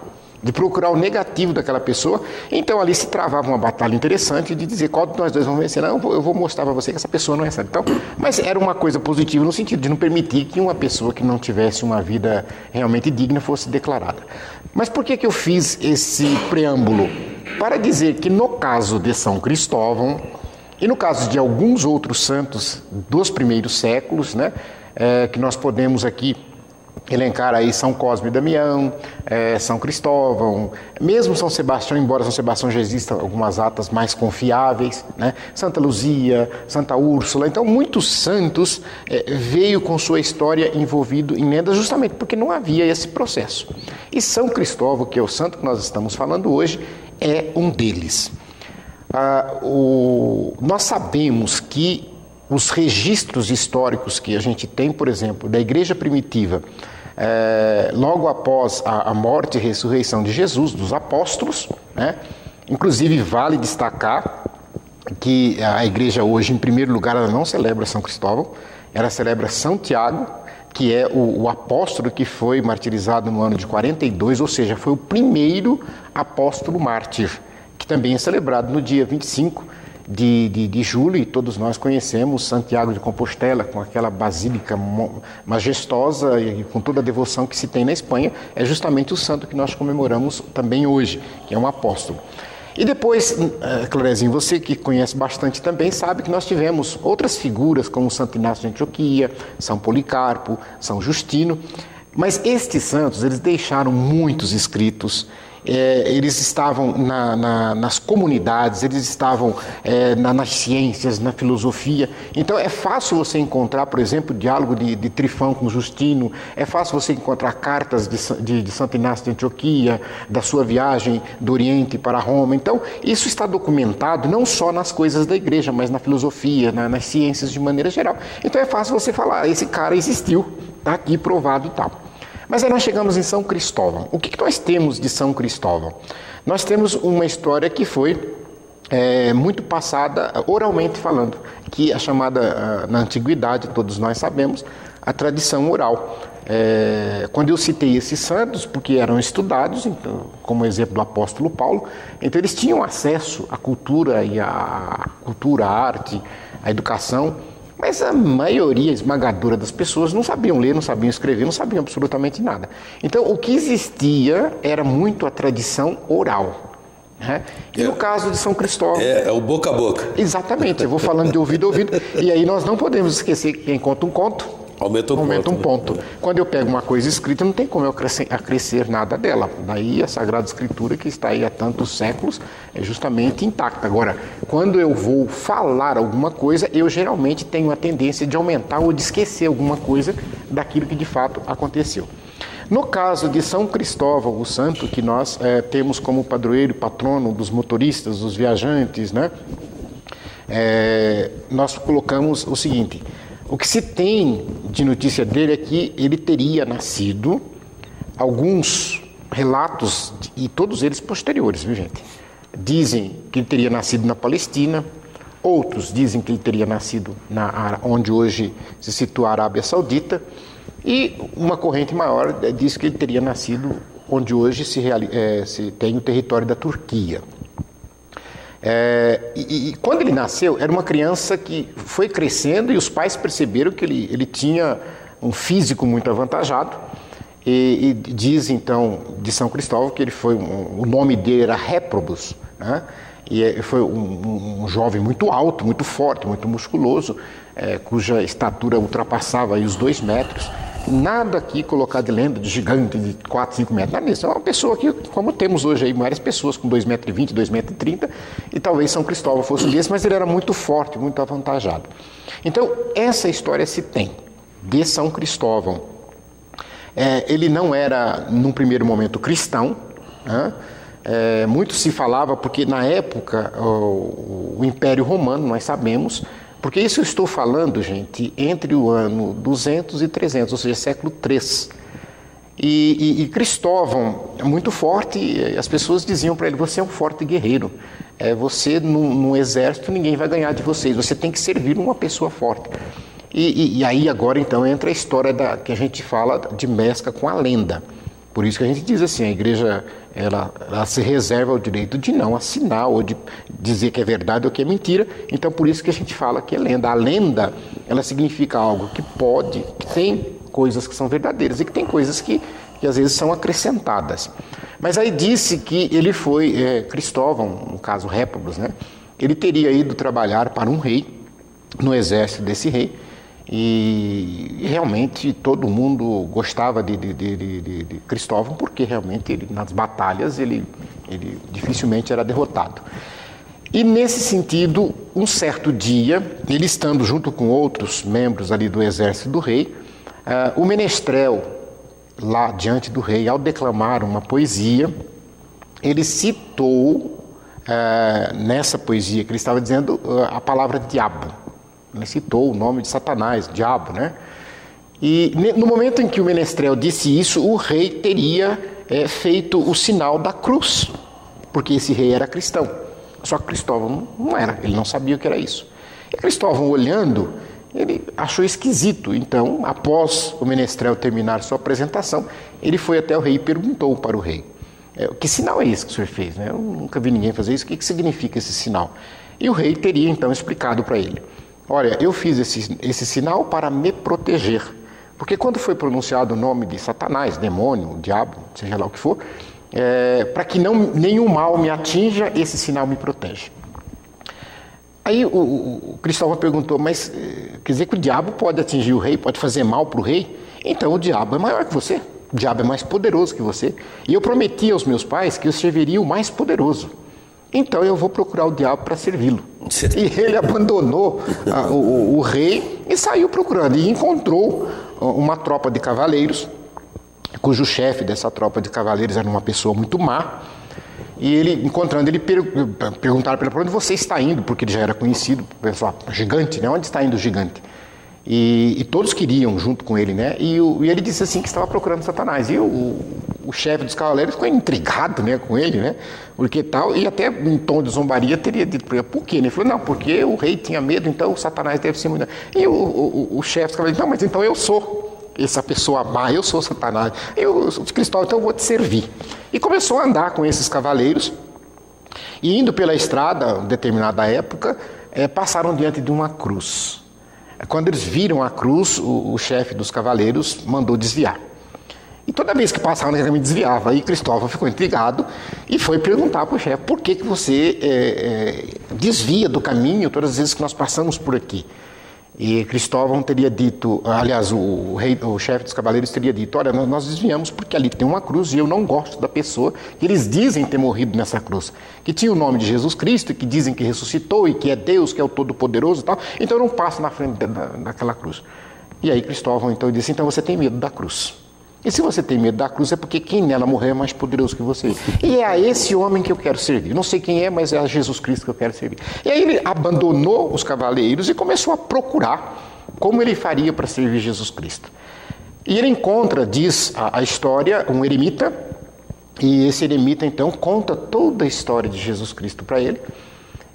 de procurar o negativo daquela pessoa. Então ali se travava uma batalha interessante de dizer qual de nós dois vamos vencer. Não, eu vou mostrar para você que essa pessoa não é santa. Então, mas era uma coisa positiva no sentido de não permitir que uma pessoa que não tivesse uma vida realmente digna fosse declarada. Mas por que eu fiz esse preâmbulo? Para dizer que no caso de São Cristóvão e no caso de alguns outros santos dos primeiros séculos, né, que nós podemos aqui elencar aí São Cosme e Damião, São Cristóvão, mesmo São Sebastião, embora São Sebastião já existam algumas atas mais confiáveis, né? Santa Luzia, Santa Úrsula. Então, muitos santos veio com sua história envolvido em lendas justamente porque não havia esse processo. E São Cristóvão, que é o santo que nós estamos falando hoje, é um deles. Nós sabemos que os registros históricos que a gente tem, por exemplo, da igreja primitiva, logo após a morte e ressurreição de Jesus, dos apóstolos, né? Inclusive vale destacar que a igreja hoje, em primeiro lugar, ela não celebra São Cristóvão, ela celebra São Tiago, que é o apóstolo que foi martirizado no ano de 42, ou seja, foi o primeiro apóstolo mártir, que também é celebrado no dia 25 de julho, e todos nós conhecemos Santiago de Compostela, com aquela basílica majestosa e com toda a devoção que se tem na Espanha. É justamente o santo que nós comemoramos também hoje, que é um apóstolo. E depois, Clarezinho, você que conhece bastante também sabe que nós tivemos outras figuras como Santo Inácio de Antioquia, São Policarpo, São Justino, mas estes santos, eles deixaram muitos escritos. Eles estavam nas comunidades, eles estavam nas ciências, na filosofia. Então é fácil você encontrar, por exemplo, o diálogo de Trifão com Justino, é fácil você encontrar cartas de Santo Inácio de Antioquia, da sua viagem do Oriente para Roma. Então isso está documentado não só nas coisas da igreja, mas na filosofia, nas ciências de maneira geral. Então é fácil você falar, esse cara existiu, está aqui provado e tal. Mas aí nós chegamos em São Cristóvão. O que nós temos de São Cristóvão? Nós temos uma história que foi muito passada oralmente falando, que é chamada, na antiguidade, todos nós sabemos, a tradição oral. Quando eu citei esses santos, porque eram estudados, então, como exemplo do apóstolo Paulo, então eles tinham acesso à cultura, à arte, à educação, mas a maioria esmagadora das pessoas não sabiam ler, não sabiam escrever, não sabiam absolutamente nada. Então, o que existia era muito a tradição oral. Né? E no caso de São Cristóvão... É o boca a boca. Exatamente, eu vou falando de ouvido a ouvido. E aí nós não podemos esquecer que quem conta um conto... Aumenta um ponto. Quando eu pego uma coisa escrita, não tem como eu acrescer nada dela. Daí a Sagrada Escritura, que está aí há tantos séculos, é justamente intacta. Agora, quando eu vou falar alguma coisa, eu geralmente tenho a tendência de aumentar ou de esquecer alguma coisa daquilo que de fato aconteceu. No caso de São Cristóvão, o santo que nós temos como padroeiro e patrono dos motoristas, dos viajantes, né? Nós colocamos o seguinte... O que se tem de notícia dele é que ele teria nascido, alguns relatos, e todos eles posteriores, viu gente? Dizem que ele teria nascido na Palestina, outros dizem que ele teria nascido onde hoje se situa a Arábia Saudita, e uma corrente maior diz que ele teria nascido onde hoje se tem o território da Turquia. E quando ele nasceu, era uma criança que foi crescendo e os pais perceberam que ele tinha um físico muito avantajado e diz então de São Cristóvão que ele foi, o nome dele era Réprobus, né? E foi um jovem muito alto, muito forte, muito musculoso, cuja estatura ultrapassava aí os 2 metros. Nada aqui colocado de lenda de gigante de 4, 5 metros, nada disso. É uma pessoa que, como temos hoje aí várias pessoas com 2,20 m, 2,30 m, e talvez São Cristóvão fosse um desses, mas ele era muito forte, muito avantajado. Então, essa história se tem de São Cristóvão. Ele não era, num primeiro momento, cristão, né? Muito se falava, porque na época, o Império Romano, nós sabemos, porque isso eu estou falando, gente, entre o ano 200 e 300, ou seja, século III. E Cristóvão é muito forte, e as pessoas diziam para ele, você é um forte guerreiro, você no exército ninguém vai ganhar de vocês, você tem que servir uma pessoa forte. E aí agora então entra a história que a gente fala de mescla com a lenda. Por isso que a gente diz assim, a igreja ela se reserva o direito de não assinar ou de dizer que é verdade ou que é mentira. Então por isso que a gente fala que é lenda. A lenda, ela significa algo que tem coisas que são verdadeiras e que tem coisas que às vezes são acrescentadas. Mas aí disse que ele foi, Cristóvão, no caso Réprobus, né? Ele teria ido trabalhar para um rei, no exército desse rei, E realmente todo mundo gostava de Cristóvão, porque realmente ele, nas batalhas ele dificilmente era derrotado. E nesse sentido, um certo dia, ele estando junto com outros membros ali do exército do rei, o menestrel lá diante do rei, ao declamar uma poesia, ele citou nessa poesia que ele estava dizendo a palavra diabo. Ele citou o nome de Satanás, diabo, né? E no momento em que o menestrel disse isso, o rei teria feito o sinal da cruz, porque esse rei era cristão. Só que Cristóvão não era, ele não sabia o que era isso. E Cristóvão, olhando, ele achou esquisito. Então, após o menestrel terminar sua apresentação, ele foi até o rei e perguntou para o rei: que sinal é esse que o senhor fez? Eu nunca vi ninguém fazer isso, o que significa esse sinal? E o rei teria então explicado para ele: olha, eu fiz esse sinal para me proteger. Porque quando foi pronunciado o nome de Satanás, demônio, diabo, seja lá o que for, para que nenhum mal me atinja, esse sinal me protege. Aí o Cristóvão perguntou: mas quer dizer que o diabo pode atingir o rei, pode fazer mal para o rei? Então o diabo é maior que você, o diabo é mais poderoso que você. E eu prometi aos meus pais que eu serviria o mais poderoso. Então eu vou procurar o diabo para servi-lo. E ele abandonou o rei e saiu procurando. E encontrou uma tropa de cavaleiros, cujo chefe dessa tropa de cavaleiros era uma pessoa muito má. E ele, encontrando, ele perguntaram para ele: para onde você está indo? Porque ele já era conhecido, pessoal, gigante, né? Onde está indo o gigante? E todos queriam junto com ele, né? E ele disse assim que estava procurando Satanás. E o chefe dos cavaleiros ficou intrigado, né, com ele, né? Porque tal, e até em tom de zombaria teria dito para ele: por quê? Ele falou: não, porque o rei tinha medo, então o Satanás deve ser muito. E o chefe dos cavaleiros: não, mas então eu sou essa pessoa má, eu sou Satanás. Cristóvão, então eu vou te servir. E começou a andar com esses cavaleiros, e indo pela estrada, em determinada época, passaram diante de uma cruz. Quando eles viram a cruz, o chefe dos cavaleiros mandou desviar. E toda vez que passavam, ele me desviava. Aí Cristóvão ficou intrigado e foi perguntar para o chefe: por que você desvia do caminho todas as vezes que nós passamos por aqui? E Cristóvão teria dito, aliás, o chefe dos cavaleiros teria dito: olha, nós desviamos porque ali tem uma cruz e eu não gosto da pessoa que eles dizem ter morrido nessa cruz, que tinha o nome de Jesus Cristo, e que dizem que ressuscitou e que é Deus, que é o Todo-Poderoso e tal, então eu não passo na frente daquela cruz. E aí Cristóvão então disse: então você tem medo da cruz. E se você tem medo da cruz é porque quem nela morreu é mais poderoso que você. E é a esse homem que eu quero servir. Não sei quem é, mas é a Jesus Cristo que eu quero servir. E aí ele abandonou os cavaleiros e começou a procurar como ele faria para servir Jesus Cristo. E ele encontra, diz a história, um eremita. E esse eremita então conta toda a história de Jesus Cristo para ele.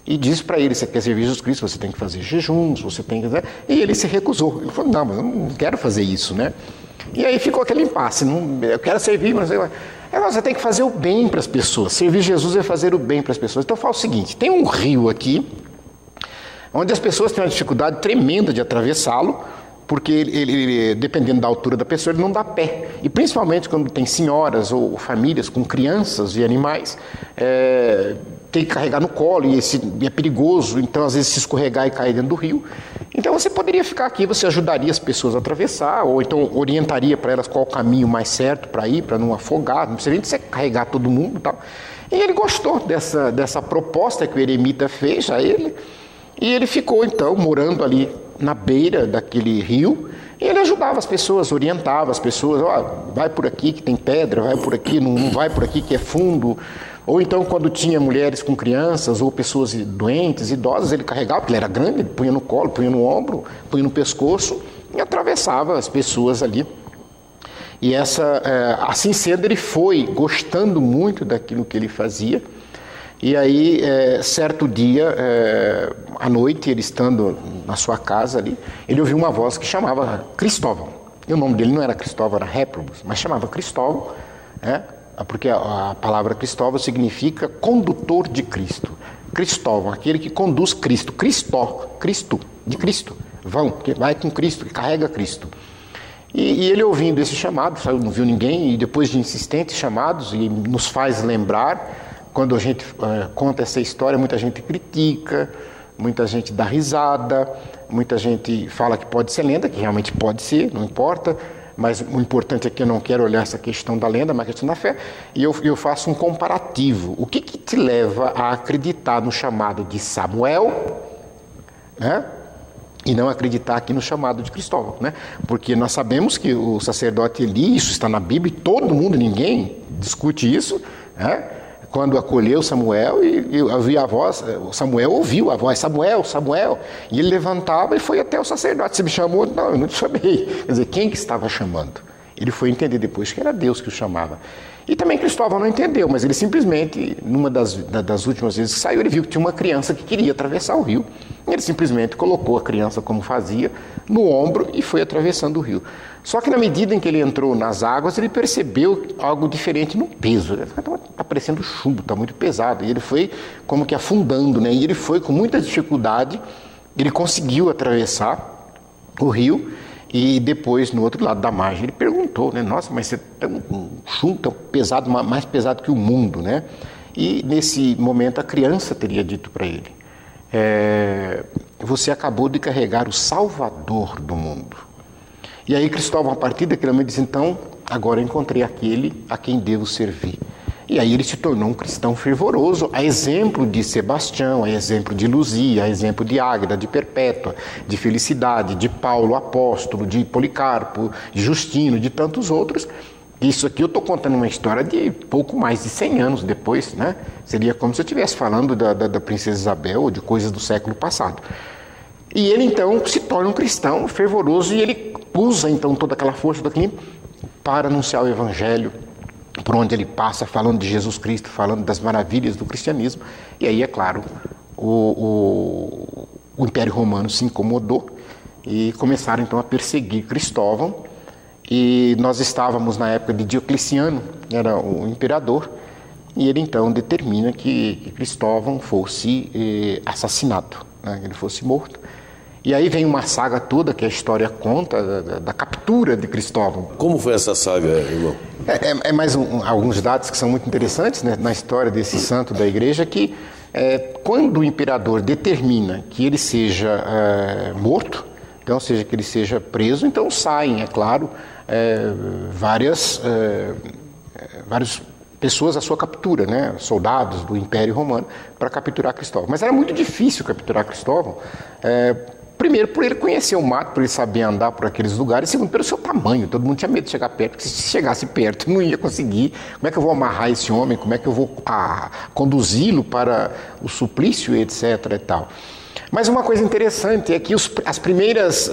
E diz para ele: você quer servir Jesus Cristo, você tem que fazer jejuns, você tem que... E ele se recusou. Ele falou: não, mas eu não quero fazer isso, né? E aí ficou aquele impasse: eu quero servir, mas você tem que fazer o bem para as pessoas. Servir Jesus é fazer o bem para as pessoas. Então fala o seguinte: tem um rio aqui, onde as pessoas têm uma dificuldade tremenda de atravessá-lo, porque ele, dependendo da altura da pessoa, ele não dá pé. E principalmente quando tem senhoras ou famílias com crianças e animais, tem que carregar no colo e é perigoso, então às vezes se escorregar e cair dentro do rio. Então você poderia ficar aqui, você ajudaria as pessoas a atravessar, ou então orientaria para elas qual o caminho mais certo para ir, para não afogar, não precisa nem de você carregar todo mundo e tal. E ele gostou dessa proposta que o eremita fez a ele, e ele ficou então morando ali na beira daquele rio, e ele ajudava as pessoas, orientava as pessoas: vai por aqui que tem pedra, vai por aqui, não vai por aqui que é fundo. Ou então quando tinha mulheres com crianças ou pessoas doentes, idosas, ele carregava, porque ele era grande, ele punha no colo, punha no ombro, punha no pescoço e atravessava as pessoas ali. E assim sendo, ele foi gostando muito daquilo que ele fazia. E aí, certo dia, à noite, ele estando na sua casa ali, ele ouviu uma voz que chamava Cristóvão. E o nome dele não era Cristóvão, era Réprobos, mas chamava Cristóvão, né? Porque a palavra Cristóvão significa condutor de Cristo. Cristóvão, aquele que conduz Cristo. Cristo, de Cristo. Que vai com Cristo, que carrega Cristo. E ele ouvindo esse chamado, não viu ninguém, e depois de insistentes chamados, e nos faz lembrar, quando a gente conta essa história, muita gente critica, muita gente dá risada, muita gente fala que pode ser lenda, que realmente pode ser, não importa, mas o importante é que eu não quero olhar essa questão da lenda, mas a questão da fé, e eu faço um comparativo. O que te leva a acreditar no chamado de Samuel, né? E não acreditar aqui no chamado de Cristóvão, né? Porque nós sabemos que o sacerdote Eli, isso está na Bíblia, e todo mundo, ninguém discute isso, né? Quando acolheu Samuel e ouvia a voz, Samuel ouviu a voz, Samuel, Samuel, e ele levantava e foi até o sacerdote. Você me chamou? Não, eu não te chamei. Quer dizer, quem que estava chamando? Ele foi entender depois que era Deus que o chamava. E também Cristóvão não entendeu, mas ele simplesmente, numa das últimas vezes que saiu, ele viu que tinha uma criança que queria atravessar o rio. Ele simplesmente colocou a criança, como fazia, no ombro e foi atravessando o rio. Só que na medida em que ele entrou nas águas, ele percebeu algo diferente no peso. Está parecendo chumbo, está muito pesado. E ele foi como que afundando, né? E ele foi com muita dificuldade, ele conseguiu atravessar o rio. E depois, no outro lado da margem, ele perguntou, né? Nossa, mas você tem um chumbo tão pesado, mais pesado que o mundo, né? E nesse momento a criança teria dito para ele, você acabou de carregar o Salvador do mundo. E aí Cristóvão, a partir daquele momento, disse, então, agora eu encontrei aquele a quem devo servir. E aí ele se tornou um cristão fervoroso, a exemplo de Sebastião, a exemplo de Luzia, a exemplo de Águeda, de Perpétua, de Felicidade, de Paulo apóstolo, de Policarpo, de Justino, de tantos outros. Isso aqui eu estou contando uma história de pouco mais de 100 anos depois, né? Seria como se eu estivesse falando da princesa Isabel ou de coisas do século passado. E ele então se torna um cristão fervoroso e ele usa então toda aquela força daquele para anunciar o evangelho, por onde ele passa, falando de Jesus Cristo, falando das maravilhas do cristianismo. E aí, é claro, o Império Romano se incomodou e começaram então a perseguir Cristóvão. E nós estávamos na época de Diocleciano, era o imperador, e ele então determina que Cristóvão fosse assassinado, né? Ele fosse morto. E aí vem uma saga toda que a história conta da captura de Cristóvão. Como foi essa saga, irmão? É mais alguns dados que são muito interessantes, né, na história desse santo da igreja, que quando o imperador determina que ele seja morto, então seja que ele seja preso, então saem, é claro, várias pessoas à sua captura, né, soldados do Império Romano, para capturar Cristóvão. Mas era muito difícil capturar Cristóvão, primeiro, por ele conhecer o mato, por ele saber andar por aqueles lugares. Segundo, pelo seu tamanho. Todo mundo tinha medo de chegar perto, porque se chegasse perto, não ia conseguir. Como é que eu vou amarrar esse homem? Como é que eu vou conduzi-lo para o suplício, etc. e tal. Mas uma coisa interessante é que os primeiros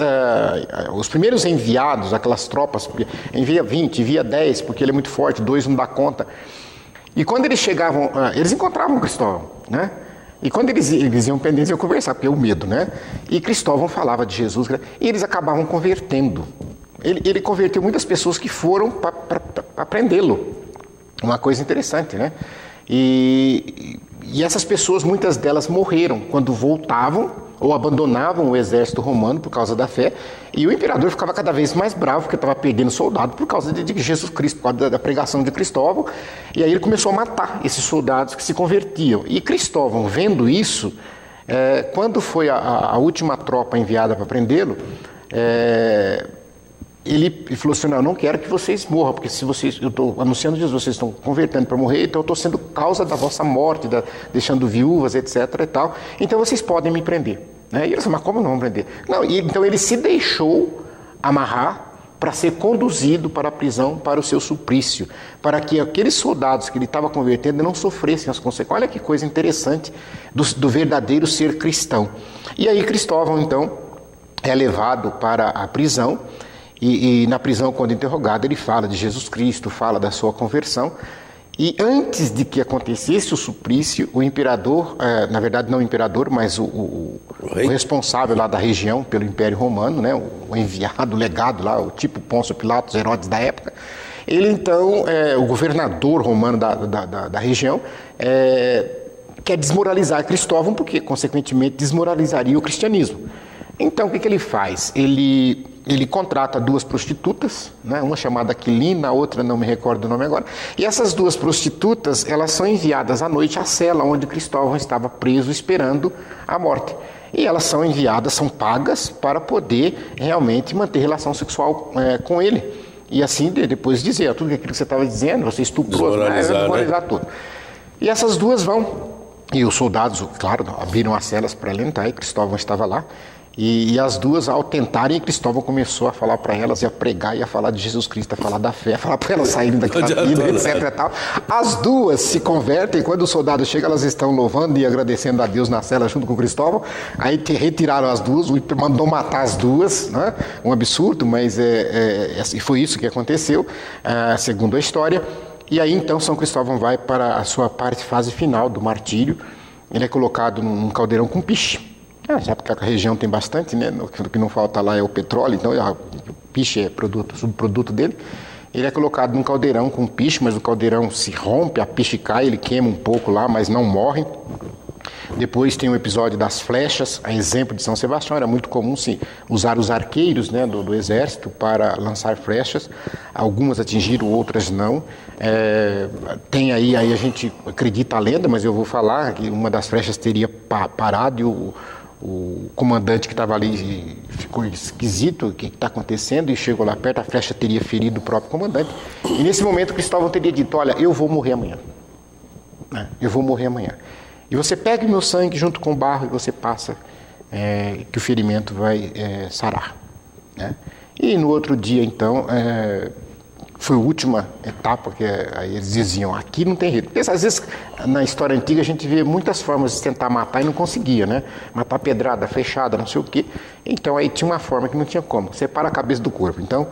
enviados, aquelas tropas, envia 20, envia 10, porque ele é muito forte, 2 não dá conta. E quando eles chegavam, eles encontravam Cristóvão, né? E quando eles iam pendentes, iam conversar, porque é o medo, né? E Cristóvão falava de Jesus, e eles acabavam convertendo. Ele converteu muitas pessoas que foram para prendê-lo. Uma coisa interessante, né? E essas pessoas, muitas delas morreram quando voltavam ou abandonavam o exército romano por causa da fé, e o imperador ficava cada vez mais bravo porque estava perdendo soldado por causa de Jesus Cristo, por causa da pregação de Cristóvão, e aí ele começou a matar esses soldados que se convertiam. E Cristóvão, vendo isso, quando foi a última tropa enviada para prendê-lo, ele falou assim, não quero que vocês morram, porque se eu estou anunciando Jesus, vocês estão convertendo para morrer, então eu estou sendo causa da vossa morte, deixando viúvas, etc. e tal, então vocês podem me prender. Né? E ele disse, mas como não prender? Não, então ele se deixou amarrar para ser conduzido para a prisão, para o seu suplício, para que aqueles soldados que ele estava convertendo não sofressem as consequências. Olha que coisa interessante do verdadeiro ser cristão. E aí Cristóvão, então, é levado para a prisão, e na prisão, quando interrogado, ele fala de Jesus Cristo, fala da sua conversão. E antes de que acontecesse o suplício, o imperador, na verdade não o imperador, mas o responsável lá da região pelo Império Romano, né, o enviado, o legado lá, o tipo Pôncio Pilatos, Herodes da época, ele então, o governador romano da região, quer desmoralizar Cristóvão, porque consequentemente desmoralizaria o cristianismo. Então o que ele faz? Ele ele contrata 2 prostitutas, né? Uma chamada Aquilina, a outra não me recordo o nome agora. E essas 2 prostitutas, elas são enviadas à noite à cela onde Cristóvão estava preso esperando a morte. E elas são enviadas, são pagas para poder realmente manter relação sexual com ele. E assim depois dizer, tudo aquilo que você estava dizendo, você estuprou, desmoralizar tudo. E essas 2 vão, e os soldados, claro, abriram as celas para ela entrar, e Cristóvão estava lá. E as 2, ao tentarem, Cristóvão começou a falar para elas, e a pregar, e a falar de Jesus Cristo, a falar da fé, a falar para elas saírem daquela vida, etc. E tal. As 2 se convertem, quando o soldado chega, elas estão louvando e agradecendo a Deus na cela junto com Cristóvão. Aí retiraram as 2, mandou matar as 2, né? Um absurdo, mas foi isso que aconteceu, segundo a história. E aí então São Cristóvão vai para a sua fase final do martírio. Ele é colocado num caldeirão com piche. Já porque a região tem bastante, né? O que não falta lá é o petróleo, então o piche é subproduto dele. Ele é colocado num caldeirão com piche, mas o caldeirão se rompe, a piche cai, ele queima um pouco lá, mas não morre. Depois tem o episódio das flechas, a exemplo de São Sebastião, era muito comum usar os arqueiros, né, do exército para lançar flechas. Algumas atingiram, outras não. Tem aí a gente acredita a lenda, mas eu vou falar que uma das flechas teria parado e o comandante que estava ali ficou esquisito, o que está acontecendo, e chegou lá perto, a flecha teria ferido o próprio comandante. E nesse momento Cristóvão teria dito, olha, eu vou morrer amanhã. Eu vou morrer amanhã. E você pega o meu sangue junto com o barro e você passa, que o ferimento vai sarar. Né? E no outro dia, então, foi a última etapa, que aí eles diziam, aqui não tem jeito. Porque às vezes, na história antiga, a gente vê muitas formas de tentar matar e não conseguia, né? Matar pedrada, flechada, não sei o quê. Então aí tinha uma forma que não tinha como, separa a cabeça do corpo. Então,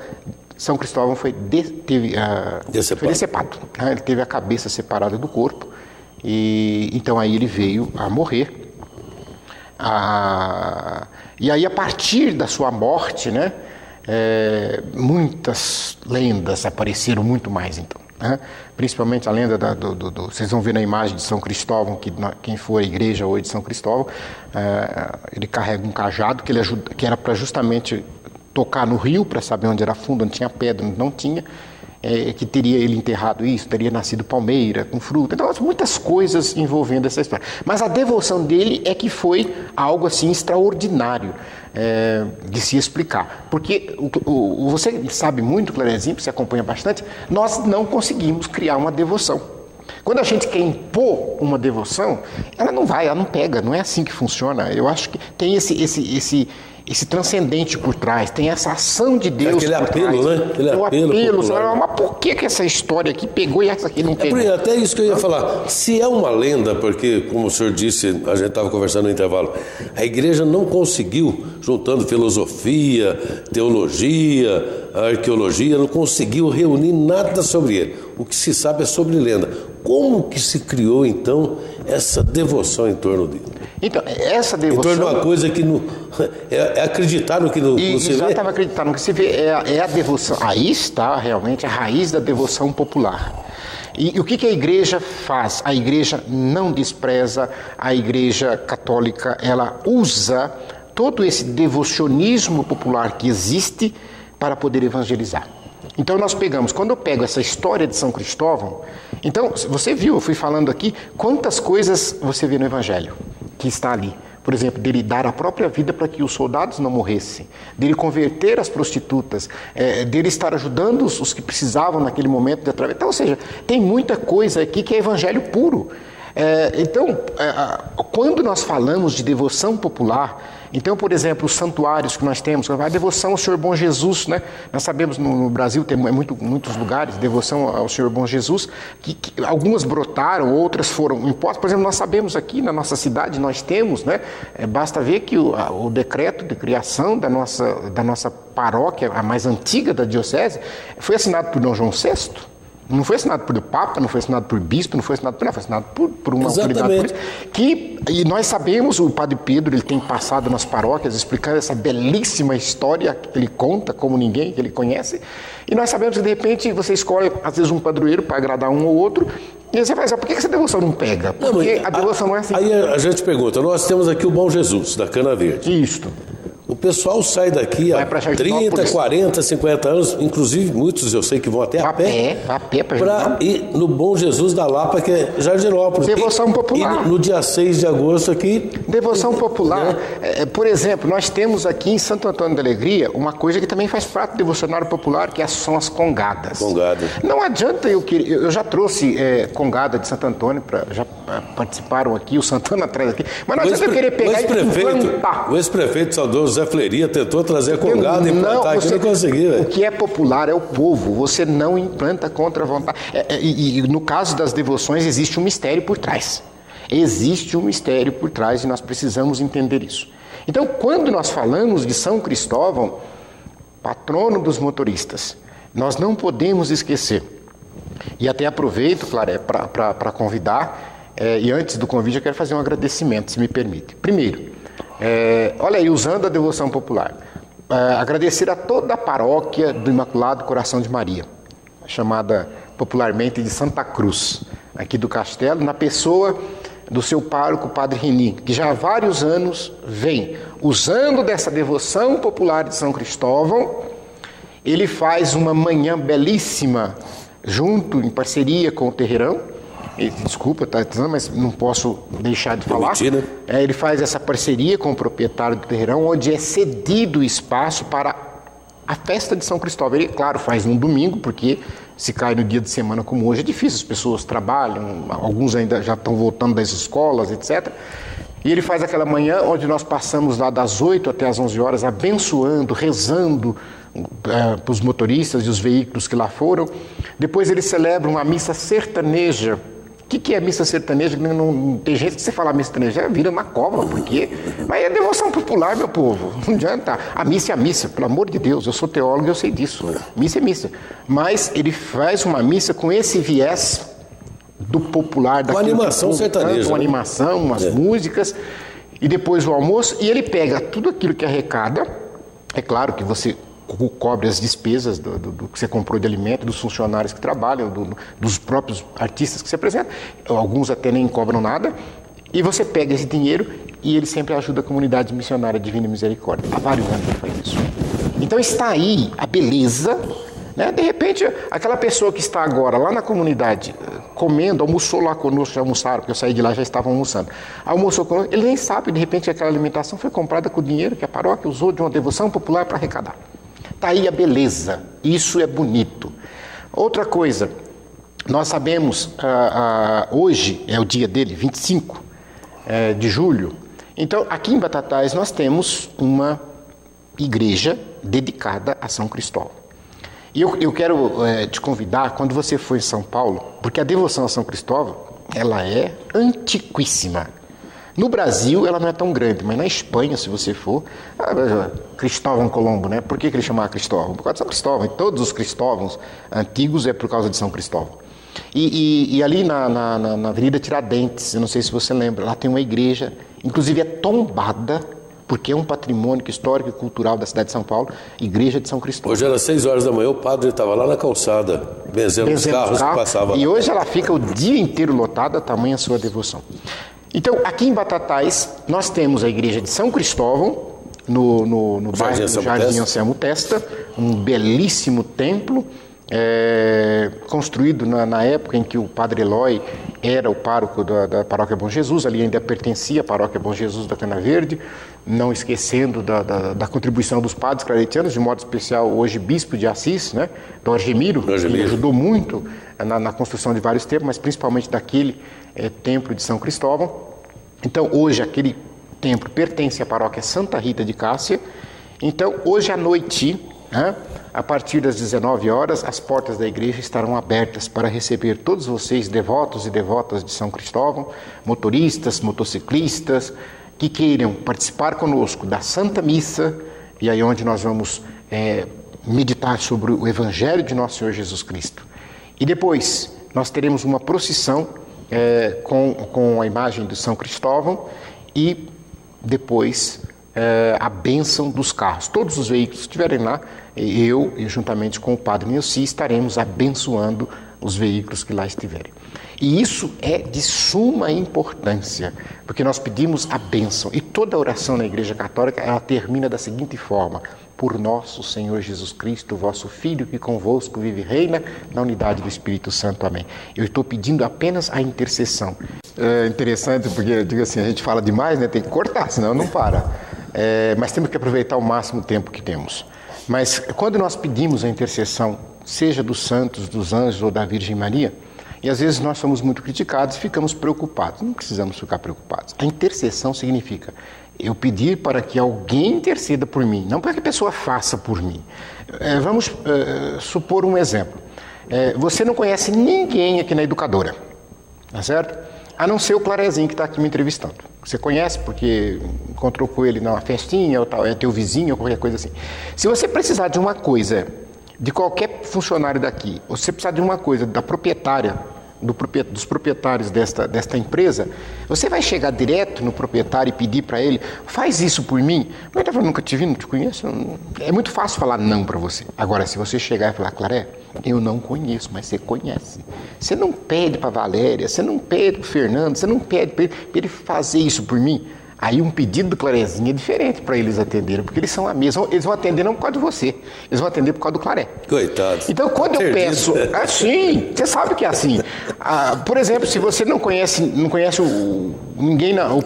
São Cristóvão foi decepado. Né? Ele teve a cabeça separada do corpo, e então aí ele veio a morrer. E aí, a partir da sua morte, né? Muitas lendas apareceram muito mais, então, né? Principalmente a lenda vocês vão ver na imagem de São Cristóvão, quem for a igreja hoje de São Cristóvão, ele carrega um cajado que era para justamente tocar no rio, para saber onde era fundo, onde tinha pedra, onde não tinha, que teria ele enterrado isso, teria nascido palmeira com fruta. Então, muitas coisas envolvendo essa história. Mas a devoção dele é que foi algo assim extraordinário de se explicar. Porque você sabe muito, Clarezinho, você acompanha bastante, nós não conseguimos criar uma devoção. Quando a gente quer impor uma devoção, ela não pega, não é assim que funciona. Eu acho que tem esse transcendente por trás, tem essa ação de Deus por apelo, trás. Né? Aquele apelo popular. Mas por que essa história aqui pegou e essa aqui não pegou? Até isso que eu ia falar. Se é uma lenda, porque, como o senhor disse, a gente estava conversando no intervalo, a igreja não conseguiu, juntando filosofia, teologia, arqueologia, não conseguiu reunir nada sobre ele. O que se sabe é sobre lenda. Como que se criou, então, essa devoção em torno dele? Então, essa devoção... Em torno de uma coisa que não... É acreditar no que não se vê? Exatamente, acreditar no que se vê. É a devoção. Aí está, realmente, a raiz da devoção popular. E o que a igreja faz? A igreja não despreza, a igreja católica, ela usa todo esse devocionismo popular que existe para poder evangelizar. Então nós pegamos, quando eu pego essa história de São Cristóvão, então você viu, eu fui falando aqui, quantas coisas você vê no Evangelho que está ali. Por exemplo, dele dar a própria vida para que os soldados não morressem, dele converter as prostitutas, dele estar ajudando os que precisavam naquele momento de através. Então, ou seja, tem muita coisa aqui que é Evangelho puro. Então, quando nós falamos de devoção popular, então, por exemplo, os santuários que nós temos, a devoção ao Senhor Bom Jesus, né? Nós sabemos no Brasil tem muitos lugares, devoção ao Senhor Bom Jesus, que algumas brotaram, outras foram impostas. Por exemplo, nós sabemos aqui na nossa cidade, nós temos, né? Basta ver que o decreto de criação da nossa paróquia, a mais antiga da diocese, foi assinado por Dom João VI. Não foi assinado por Papa, não foi assinado por Bispo, não foi assinado por uma autoridade política. E nós sabemos, o Padre Pedro, ele tem passado nas paróquias explicando essa belíssima história que ele conta, como ninguém que ele conhece. E nós sabemos que, de repente, você escolhe, às vezes, um padroeiro para agradar um ou outro, e você fala assim, por que essa devoção não pega? Porque a devoção não é assim. Aí a gente pergunta, nós temos aqui o Bom Jesus, da Cana Verde. Isto. pessoal sai daqui há 30, 40, 50 anos, inclusive muitos eu sei que vão até a pé para ir no Bom Jesus da Lapa, que é Jardinópolis. Devoção popular. E no dia 6 de agosto aqui... Devoção popular. Por exemplo, nós temos aqui em Santo Antônio da Alegria uma coisa que também faz parte do devocionário popular, que são as congadas. Não adianta eu já trouxe congada de Santo Antônio, já participaram aqui, o Santana traz aqui, mas não adianta eu querer pegar e implantar. O ex-prefeito saudoso Zé Fleria tentou trazer a congada e implantar aqui, não conseguiu. O que é popular é o povo, você não implanta contra a vontade. E no caso das devoções existe um mistério por trás. Existe um mistério por trás e nós precisamos entender isso. Então, quando nós falamos de São Cristóvão, patrono dos motoristas, nós não podemos esquecer. E até aproveito, Claré, para convidar, e antes do convite eu quero fazer um agradecimento, se me permite. Primeiro, olha aí, usando a devoção popular, agradecer a toda a paróquia do Imaculado Coração de Maria, chamada popularmente de Santa Cruz, aqui do Castelo, na pessoa do seu pároco, Padre Reni, que já há vários anos vem usando dessa devoção popular de São Cristóvão. Ele faz uma manhã belíssima, junto, em parceria com o Terreirão. Desculpa, mas não posso deixar de falar. Ele faz essa parceria com o proprietário do Terreirão, onde é cedido espaço para a festa de São Cristóvão. Ele, claro, faz num domingo, porque se cai no dia de semana como hoje é difícil, as pessoas trabalham, alguns ainda já estão voltando das escolas, etc. E ele faz aquela manhã onde nós passamos lá das 8 até as 11 horas, abençoando, rezando para os motoristas e os veículos que lá foram. Depois ele celebra uma missa sertaneja. O que é missa sertaneja? Não tem gente que você fala missa sertaneja, vira uma cova, porque... Mas é devoção popular, meu povo, não adianta. A missa é a missa, pelo amor de Deus, eu sou teólogo e eu sei disso. Missa é missa. Mas ele faz uma missa com esse viés do popular, uma animação sertaneja. Uma animação, umas músicas, e depois o almoço, e ele pega tudo aquilo que arrecada, é claro que você cobre as despesas do que você comprou de alimento, dos funcionários que trabalham, dos próprios artistas que se apresentam, alguns até nem cobram nada, e você pega esse dinheiro e ele sempre ajuda a comunidade missionária Divina Misericórdia. Há vários anos ele faz isso. Então está aí a beleza, né? De repente, aquela pessoa que está agora lá na comunidade, comendo, almoçou lá conosco, já almoçaram, porque eu saí de lá e já estavam almoçando. Almoçou conosco, ele nem sabe, de repente, que aquela alimentação foi comprada com o dinheiro que a paróquia usou de uma devoção popular para arrecadar. Está aí a beleza, isso é bonito. Outra coisa, nós sabemos, hoje é o dia dele, 25 de julho. Então, aqui em Batatais nós temos uma igreja dedicada a São Cristóvão. E eu quero te convidar, quando você for em São Paulo, porque a devoção a São Cristóvão, ela é antiquíssima. No Brasil, ela não é tão grande, mas na Espanha, se você for... Cristóvão Colombo, né? Por que ele chamava Cristóvão? Por causa de São Cristóvão. E todos os Cristóvãos antigos é por causa de São Cristóvão. E ali na Avenida Tiradentes, eu não sei se você lembra, lá tem uma igreja, inclusive é tombada, porque é um patrimônio histórico e cultural da cidade de São Paulo, Igreja de São Cristóvão. Hoje era 6 horas da manhã, o padre estava lá na calçada, benzendo os carros que passavam. E hoje ela fica o dia inteiro lotada, tamanha a sua devoção. Então, aqui em Batatais, nós temos a igreja de São Cristóvão, no bairro do Jardim Anselmo Testa, um belíssimo templo, construído na época em que o Padre Eloy era o pároco da Paróquia Bom Jesus, ali ainda pertencia à Paróquia Bom Jesus da Cana Verde, não esquecendo da contribuição dos padres claretianos, de modo especial hoje Bispo de Assis, né, do Argemiro, que ajudou muito na construção de vários templos, mas principalmente daquele templo de São Cristóvão. Então, hoje, aquele templo pertence à paróquia Santa Rita de Cássia. Então, hoje à noite, a partir das 19 horas, as portas da igreja estarão abertas para receber todos vocês, devotos e devotas de São Cristóvão, motoristas, motociclistas, que queiram participar conosco da Santa Missa, e aí onde nós vamos meditar sobre o Evangelho de Nosso Senhor Jesus Cristo. E depois, nós teremos uma procissão com a imagem de São Cristóvão e depois a bênção dos carros. Todos os veículos que estiverem lá, eu, juntamente com o Padre Nilci, estaremos abençoando os veículos que lá estiverem. E isso é de suma importância, porque nós pedimos a bênção. E toda oração na Igreja Católica, ela termina da seguinte forma: por nosso Senhor Jesus Cristo, vosso Filho, que convosco vive e reina na unidade do Espírito Santo. Amém. Eu estou pedindo apenas a intercessão. É interessante porque, eu digo assim, a gente fala demais, né? Tem que cortar, senão não para. Mas temos que aproveitar o máximo tempo que temos. Mas quando nós pedimos a intercessão, seja dos santos, dos anjos ou da Virgem Maria, e às vezes nós somos muito criticados e ficamos preocupados. Não precisamos ficar preocupados. A intercessão significa eu pedir para que alguém interceda por mim, não para que a pessoa faça por mim. Vamos supor um exemplo. Você não conhece ninguém aqui na educadora, tá certo? A não ser o Clarezinho que está aqui me entrevistando. Você conhece porque encontrou com ele numa festinha, ou tal, é teu vizinho, ou qualquer coisa assim. Se você precisar de uma coisa de qualquer funcionário daqui, ou se você precisar de uma coisa da proprietária, dos proprietários desta empresa, você vai chegar direto no proprietário e pedir para ele: faz isso por mim? Mas eu nunca te vi, não te conheço. É muito fácil falar não para você. Agora, se você chegar e falar: Claré, eu não conheço, mas você conhece. Você não pede para a Valéria, você não pede para o Fernando, você não pede para ele fazer isso por mim. Aí um pedido do Clarezinho é diferente para eles atenderem, porque eles são amigos. Eles vão atender não por causa de você, eles vão atender por causa do Claré. Coitado. Então, quando eu peço... Assim, você sabe que é assim. Por exemplo, se você não conhece o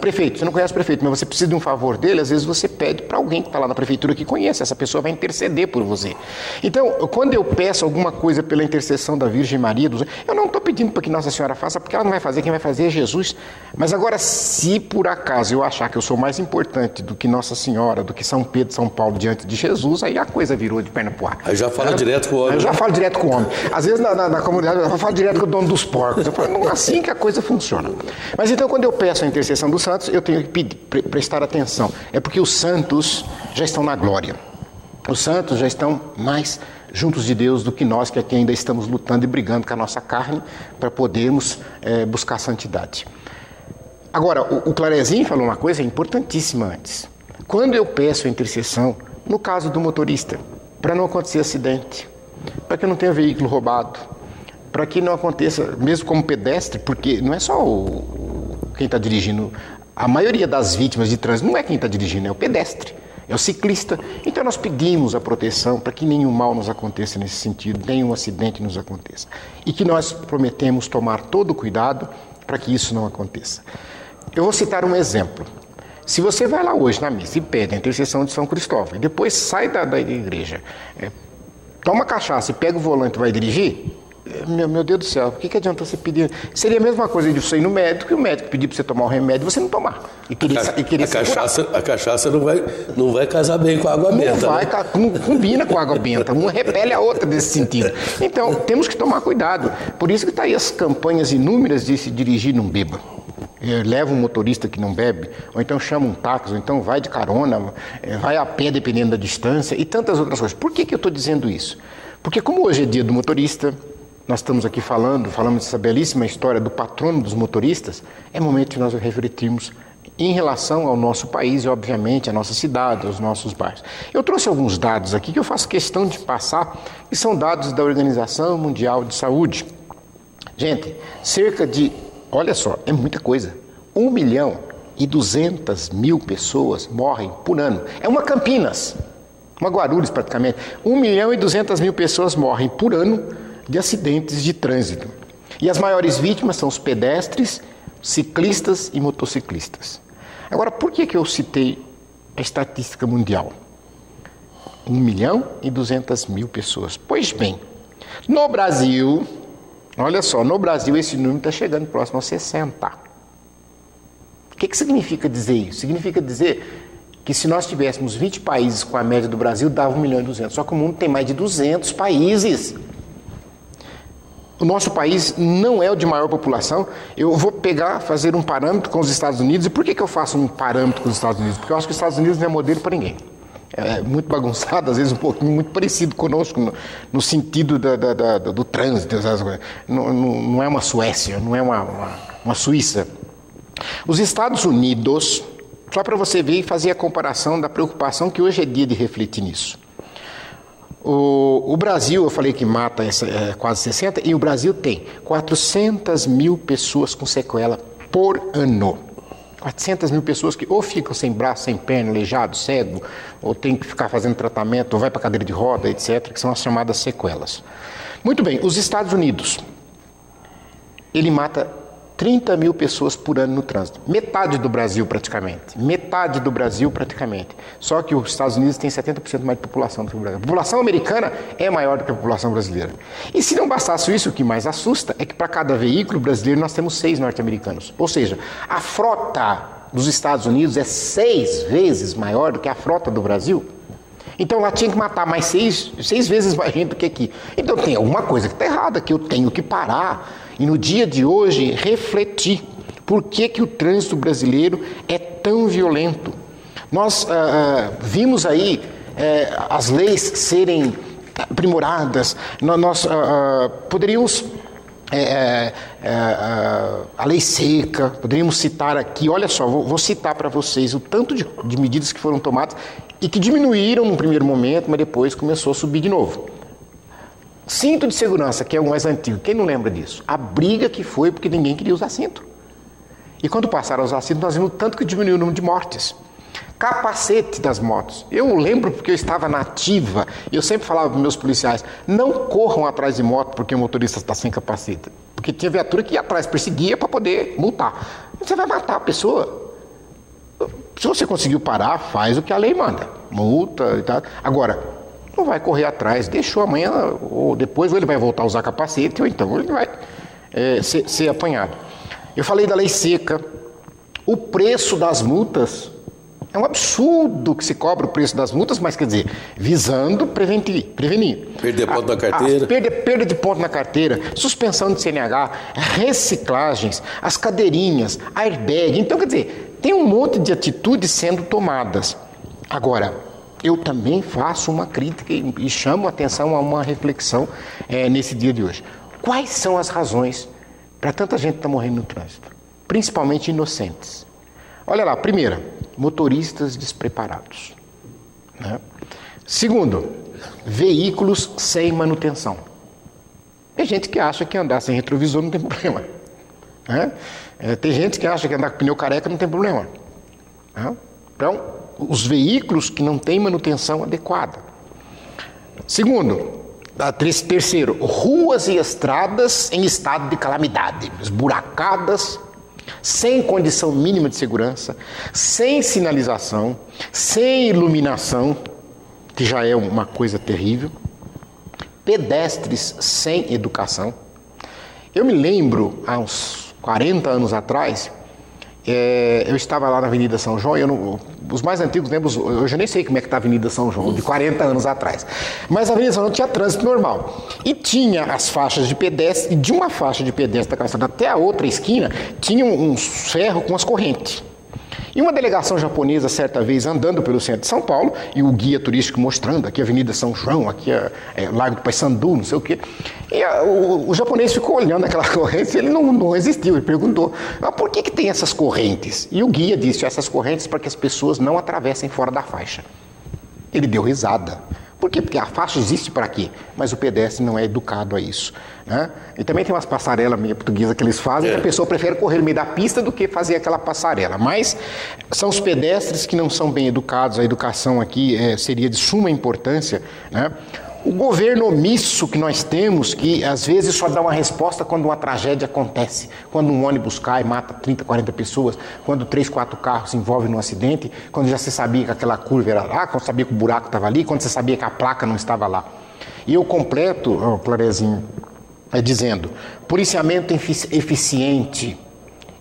prefeito, você não conhece o prefeito, mas você precisa de um favor dele, às vezes você pede para alguém que está lá na prefeitura que conhece, essa pessoa vai interceder por você. Então, quando eu peço alguma coisa pela intercessão da Virgem Maria, eu não estou pedindo para que Nossa Senhora faça, porque ela não vai fazer, quem vai fazer é Jesus. Mas agora, se por acaso eu achar que eu sou mais importante do que Nossa Senhora, do que São Pedro, São Paulo diante de Jesus, aí a coisa virou de perna pro ar. Aí já fala direto com o homem. Eu já falo direto com o homem. Às vezes na comunidade eu falo direto com o dono dos porcos. Eu falo, não é assim que a coisa funciona. Mas então, quando eu peço a intercessão dos santos, eu tenho que prestar atenção. É porque os santos já estão na glória. Os santos já estão mais juntos de Deus do que nós, que aqui ainda estamos lutando e brigando com a nossa carne para podermos buscar a santidade. Agora, o Clarezinho falou uma coisa importantíssima antes. Quando eu peço a intercessão, no caso do motorista, para não acontecer acidente, para que não tenha veículo roubado, para que não aconteça, mesmo como pedestre, porque não é só quem está dirigindo, a maioria das vítimas de trânsito não é quem está dirigindo, é o pedestre, é o ciclista. Então nós pedimos a proteção para que nenhum mal nos aconteça nesse sentido, nenhum acidente nos aconteça. E que nós prometemos tomar todo o cuidado para que isso não aconteça. Eu vou citar um exemplo. Se você vai lá hoje na missa e pede a intercessão de São Cristóvão, e depois sai da igreja, toma cachaça e pega o volante e vai dirigir, meu Deus do céu, o que adianta você pedir? Seria a mesma coisa de você ir no médico e o médico pedir para você tomar um remédio e você não tomar. A cachaça não vai casar bem com a água benta. Não combina com a água benta, uma repele a outra nesse sentido. Então, temos que tomar cuidado. Por isso que está aí as campanhas inúmeras de se dirigir num bêbado. Leva um motorista que não bebe, ou então chama um táxi, ou então vai de carona, vai a pé dependendo da distância e tantas outras coisas. Por que eu estou dizendo isso? Porque como hoje é dia do motorista, nós estamos aqui falamos dessa belíssima história do patrono dos motoristas, é momento de nós refletirmos em relação ao nosso país e, obviamente, à nossa cidade, aos nossos bairros. Eu trouxe alguns dados aqui que eu faço questão de passar, que são dados da Organização Mundial de Saúde. Gente, olha só, é muita coisa. 1.200.000 pessoas morrem por ano. É uma Campinas, uma Guarulhos praticamente. 1.200.000 pessoas morrem por ano de acidentes de trânsito. E as maiores vítimas são os pedestres, ciclistas e motociclistas. Agora, por que eu citei a estatística mundial? 1.200.000 pessoas. Pois bem, no Brasil... Olha só, no Brasil esse número está chegando próximo a 60. O que significa dizer isso? Significa dizer que se nós tivéssemos 20 países com a média do Brasil, dava 1.200.000. Só que o mundo tem mais de 200 países. O nosso país não é o de maior população. Eu vou fazer um parâmetro com os Estados Unidos. E por que eu faço um parâmetro com os Estados Unidos? Porque eu acho que os Estados Unidos não é modelo para ninguém. É muito bagunçado, às vezes um pouquinho, muito parecido conosco no sentido do trânsito. Não é uma Suécia, não é uma Suíça. Os Estados Unidos, só para você ver e fazer a comparação da preocupação que hoje é dia de refletir nisso. O Brasil, eu falei que mata quase 60, e o Brasil tem 400 mil pessoas com sequela por ano. 400 mil pessoas que ou ficam sem braço, sem perna, aleijado, cego, ou tem que ficar fazendo tratamento, ou vai para cadeira de roda, etc., que são as chamadas sequelas. Muito bem, os Estados Unidos, ele mata 30 mil pessoas por ano no trânsito. Metade do Brasil, praticamente. Metade do Brasil, praticamente. Só que os Estados Unidos têm 70% mais de população do que o Brasil. A população americana é maior do que a população brasileira. E se não bastasse isso, o que mais assusta é que para cada veículo brasileiro nós temos 6 norte-americanos. Ou seja, a frota dos Estados Unidos é 6 vezes maior do que a frota do Brasil. Então lá tinha que matar mais 6 vezes mais gente do que aqui. Então tem alguma coisa que está errada, que eu tenho que parar e no dia de hoje refletir por que o trânsito brasileiro é tão violento. Nós vimos aí as leis serem aprimoradas, nós poderíamos... a lei seca, poderíamos citar aqui, olha só, vou citar para vocês o tanto de medidas que foram tomadas e que diminuíram no primeiro momento, mas depois começou a subir de novo. Cinto de segurança, que é o mais antigo, quem não lembra disso? A briga que foi porque ninguém queria usar cinto. E quando passaram a usar cinto, nós vimos tanto que diminuiu o número de mortes. Capacete das motos. Eu lembro porque eu estava na ativa e eu sempre falava para meus policiais, não corram atrás de moto porque o motorista está sem capacete. Porque tinha viatura que ia atrás, perseguia para poder multar. Você vai matar a pessoa. Se você conseguiu parar, faz o que a lei manda. Multa e tal. Agora, não vai correr atrás, deixou amanhã ou depois, ou ele vai voltar a usar capacete, ou então ele vai ser apanhado. Eu falei da lei seca. O preço das multas é um absurdo que se cobra o preço das multas, mas quer dizer, visando prevenir. Perder ponto na carteira. Perda de ponto na carteira, suspensão de CNH, reciclagens, as cadeirinhas, airbag. Então, quer dizer, tem um monte de atitudes sendo tomadas. Agora, eu também faço uma crítica e chamo a atenção a uma reflexão nesse dia de hoje. Quais são as razões para tanta gente estar morrendo no trânsito? Principalmente inocentes. Olha lá, primeira, motoristas despreparados. Né? Segundo, veículos sem manutenção. Tem gente que acha que andar sem retrovisor não tem problema. Né? Tem gente que acha que andar com pneu careca não tem problema. Né? Então, os veículos que não têm manutenção adequada. Terceiro, ruas e estradas em estado de calamidade, esburacadas, sem condição mínima de segurança, sem sinalização, sem iluminação, que já é uma coisa terrível, pedestres sem educação. Eu me lembro, há uns 40 anos atrás, eu estava lá na Avenida São João, os mais antigos lembram, eu já nem sei como é que está a Avenida São João, de 40 anos atrás. Mas a Avenida São João tinha trânsito normal. E tinha as faixas de pedestre, e de uma faixa de pedestre da calçada até a outra esquina, tinha um ferro com as correntes. E uma delegação japonesa, certa vez, andando pelo centro de São Paulo, e o guia turístico mostrando, aqui a Avenida São João, aqui é Largo do Paissandu, não sei o quê. E o japonês ficou olhando aquela corrente, ele não resistiu, ele perguntou, mas por que tem essas correntes? E o guia disse, essas correntes para que as pessoas não atravessem fora da faixa. Ele deu risada. Por quê? Porque a faixa existe para quê? Mas o pedestre não é educado a isso. Né? E também tem umas passarelas meio portuguesas que eles fazem, que a pessoa prefere correr no meio da pista do que fazer aquela passarela. Mas são os pedestres que não são bem educados, a educação aqui seria de suma importância. Né? O governo omisso que nós temos, que às vezes só dá uma resposta quando uma tragédia acontece, quando um ônibus cai, mata 30, 40 pessoas, quando 3, 4 carros se envolvem num acidente, quando já se sabia que aquela curva era lá, quando sabia que o buraco estava ali, quando você sabia que a placa não estava lá. E eu completo, Clarezinho, dizendo, policiamento eficiente.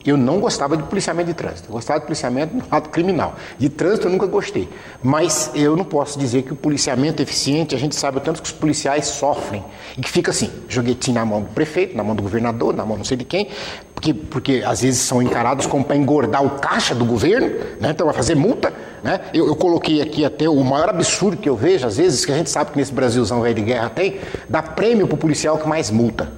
Eu não gostava de policiamento de trânsito, eu gostava de policiamento no ato criminal. De trânsito eu nunca gostei, mas eu não posso dizer que o policiamento eficiente, a gente sabe o tanto que os policiais sofrem, e que fica assim, joguetinho na mão do prefeito, na mão do governador, na mão não sei de quem, porque às vezes são encarados como para engordar o caixa do governo, né? Então vai fazer multa. Né? Eu coloquei aqui até o maior absurdo que eu vejo, às vezes, que a gente sabe que nesse Brasilzão velho de guerra tem, dá prêmio para o policial que mais multa.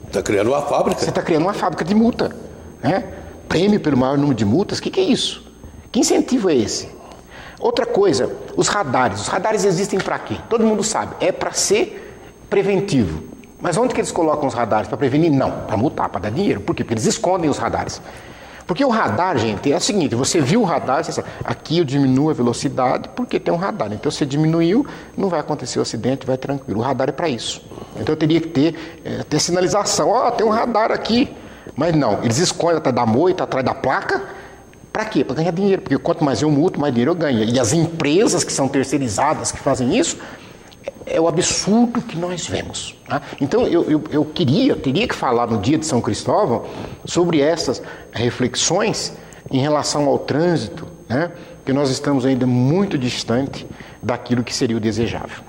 Está criando uma fábrica. Você está criando uma fábrica de multa. Né? Prêmio pelo maior número de multas, o que é isso? Que incentivo é esse? Outra coisa, os radares. Os radares existem para quê? Todo mundo sabe, é para ser preventivo. Mas onde que eles colocam os radares? Para prevenir? Não, para multar, para dar dinheiro. Por quê? Porque eles escondem os radares. Porque o radar, gente, é o seguinte, você viu o radar, você sabe, aqui eu diminuo a velocidade porque tem um radar. Então, você diminuiu, não vai acontecer o acidente, vai tranquilo. O radar é para isso. Então, eu teria que ter sinalização. Tem um radar aqui. Mas não, eles escondem atrás da moita, atrás da placa. Para quê? Para ganhar dinheiro. Porque quanto mais eu multo, mais dinheiro eu ganho. E as empresas que são terceirizadas, que fazem isso, é o absurdo que nós vemos. Tá? Então, eu teria que falar no dia de São Cristóvão sobre essas reflexões em relação ao trânsito, né? Que nós estamos ainda muito distante daquilo que seria o desejável.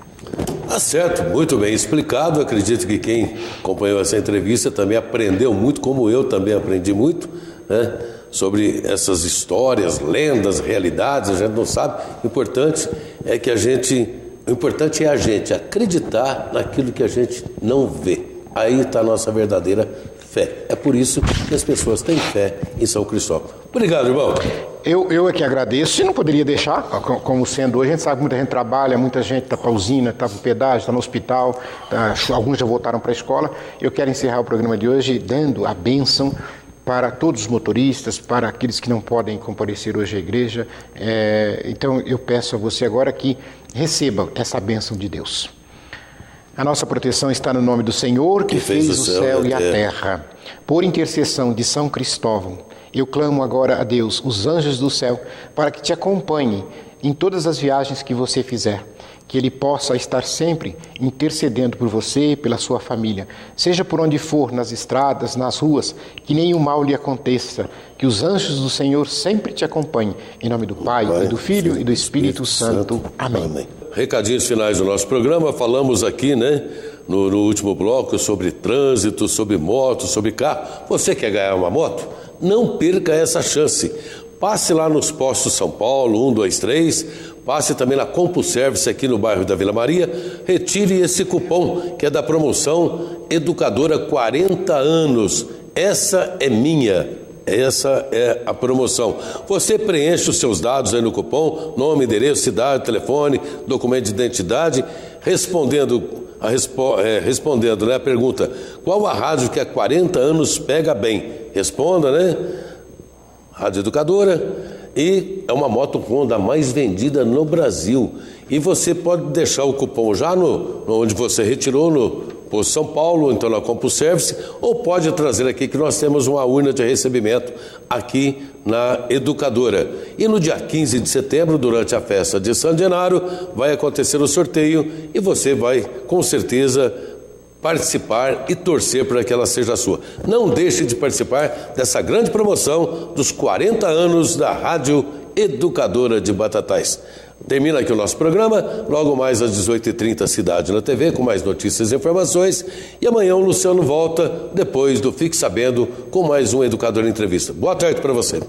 Tá certo, muito bem explicado. Acredito que quem acompanhou essa entrevista também aprendeu muito, como eu também aprendi muito, né? Sobre essas histórias, lendas, realidades, a gente não sabe. O importante é a gente acreditar naquilo que a gente não vê. Aí está a nossa verdadeira fé. É por isso que as pessoas têm fé em São Cristóvão. Obrigado, irmão. Eu é que agradeço. E não poderia deixar, como sendo hoje, a gente sabe que muita gente trabalha, muita gente está para a usina, está para o pedágio, está no hospital, alguns já voltaram para a escola. Eu quero encerrar o programa de hoje dando a bênção para todos os motoristas, para aqueles que não podem comparecer hoje à igreja. Então eu peço a você agora que receba essa bênção de Deus. A nossa proteção está no nome do Senhor, que fez o céu e a terra. Por intercessão de São Cristóvão, eu clamo agora a Deus, os anjos do céu, para que te acompanhem em todas as viagens que você fizer. Que Ele possa estar sempre intercedendo por você e pela sua família. Seja por onde for, nas estradas, nas ruas, que nenhum mal lhe aconteça. Que os anjos do Senhor sempre te acompanhem. Em nome do Pai, e do Filho e do Espírito Santo. Amém. Recadinhos finais do nosso programa. Falamos aqui, né, no último bloco, sobre trânsito, sobre moto, sobre carro. Você quer ganhar uma moto? Não perca essa chance. Passe lá nos postos São Paulo, 1, 2, 3. Passe também na CompuService aqui no bairro da Vila Maria. Retire esse cupom que é da promoção Educadora 40 anos. Essa é minha. Essa é a promoção. Você preenche os seus dados aí no cupom, nome, endereço, cidade, telefone, documento de identidade, respondendo a pergunta: qual a rádio que há 40 anos pega bem? Responda, né? Rádio Educadora. E é uma moto Honda mais vendida no Brasil. E você pode deixar o cupom já onde você retirou, no posto São Paulo, então na CompuService, ou pode trazer aqui que nós temos uma urna de recebimento aqui na Educadora. E no dia 15 de setembro, durante a festa de San Genaro, vai acontecer o sorteio e você vai, com certeza, participar e torcer para que ela seja sua. Não deixe de participar dessa grande promoção dos 40 anos da Rádio Educadora de Batatais. Termina aqui o nosso programa, logo mais às 18h30 Cidade na TV, com mais notícias e informações. E amanhã o Luciano volta, depois do Fique Sabendo, com mais um Educador em Entrevista. Boa tarde para você.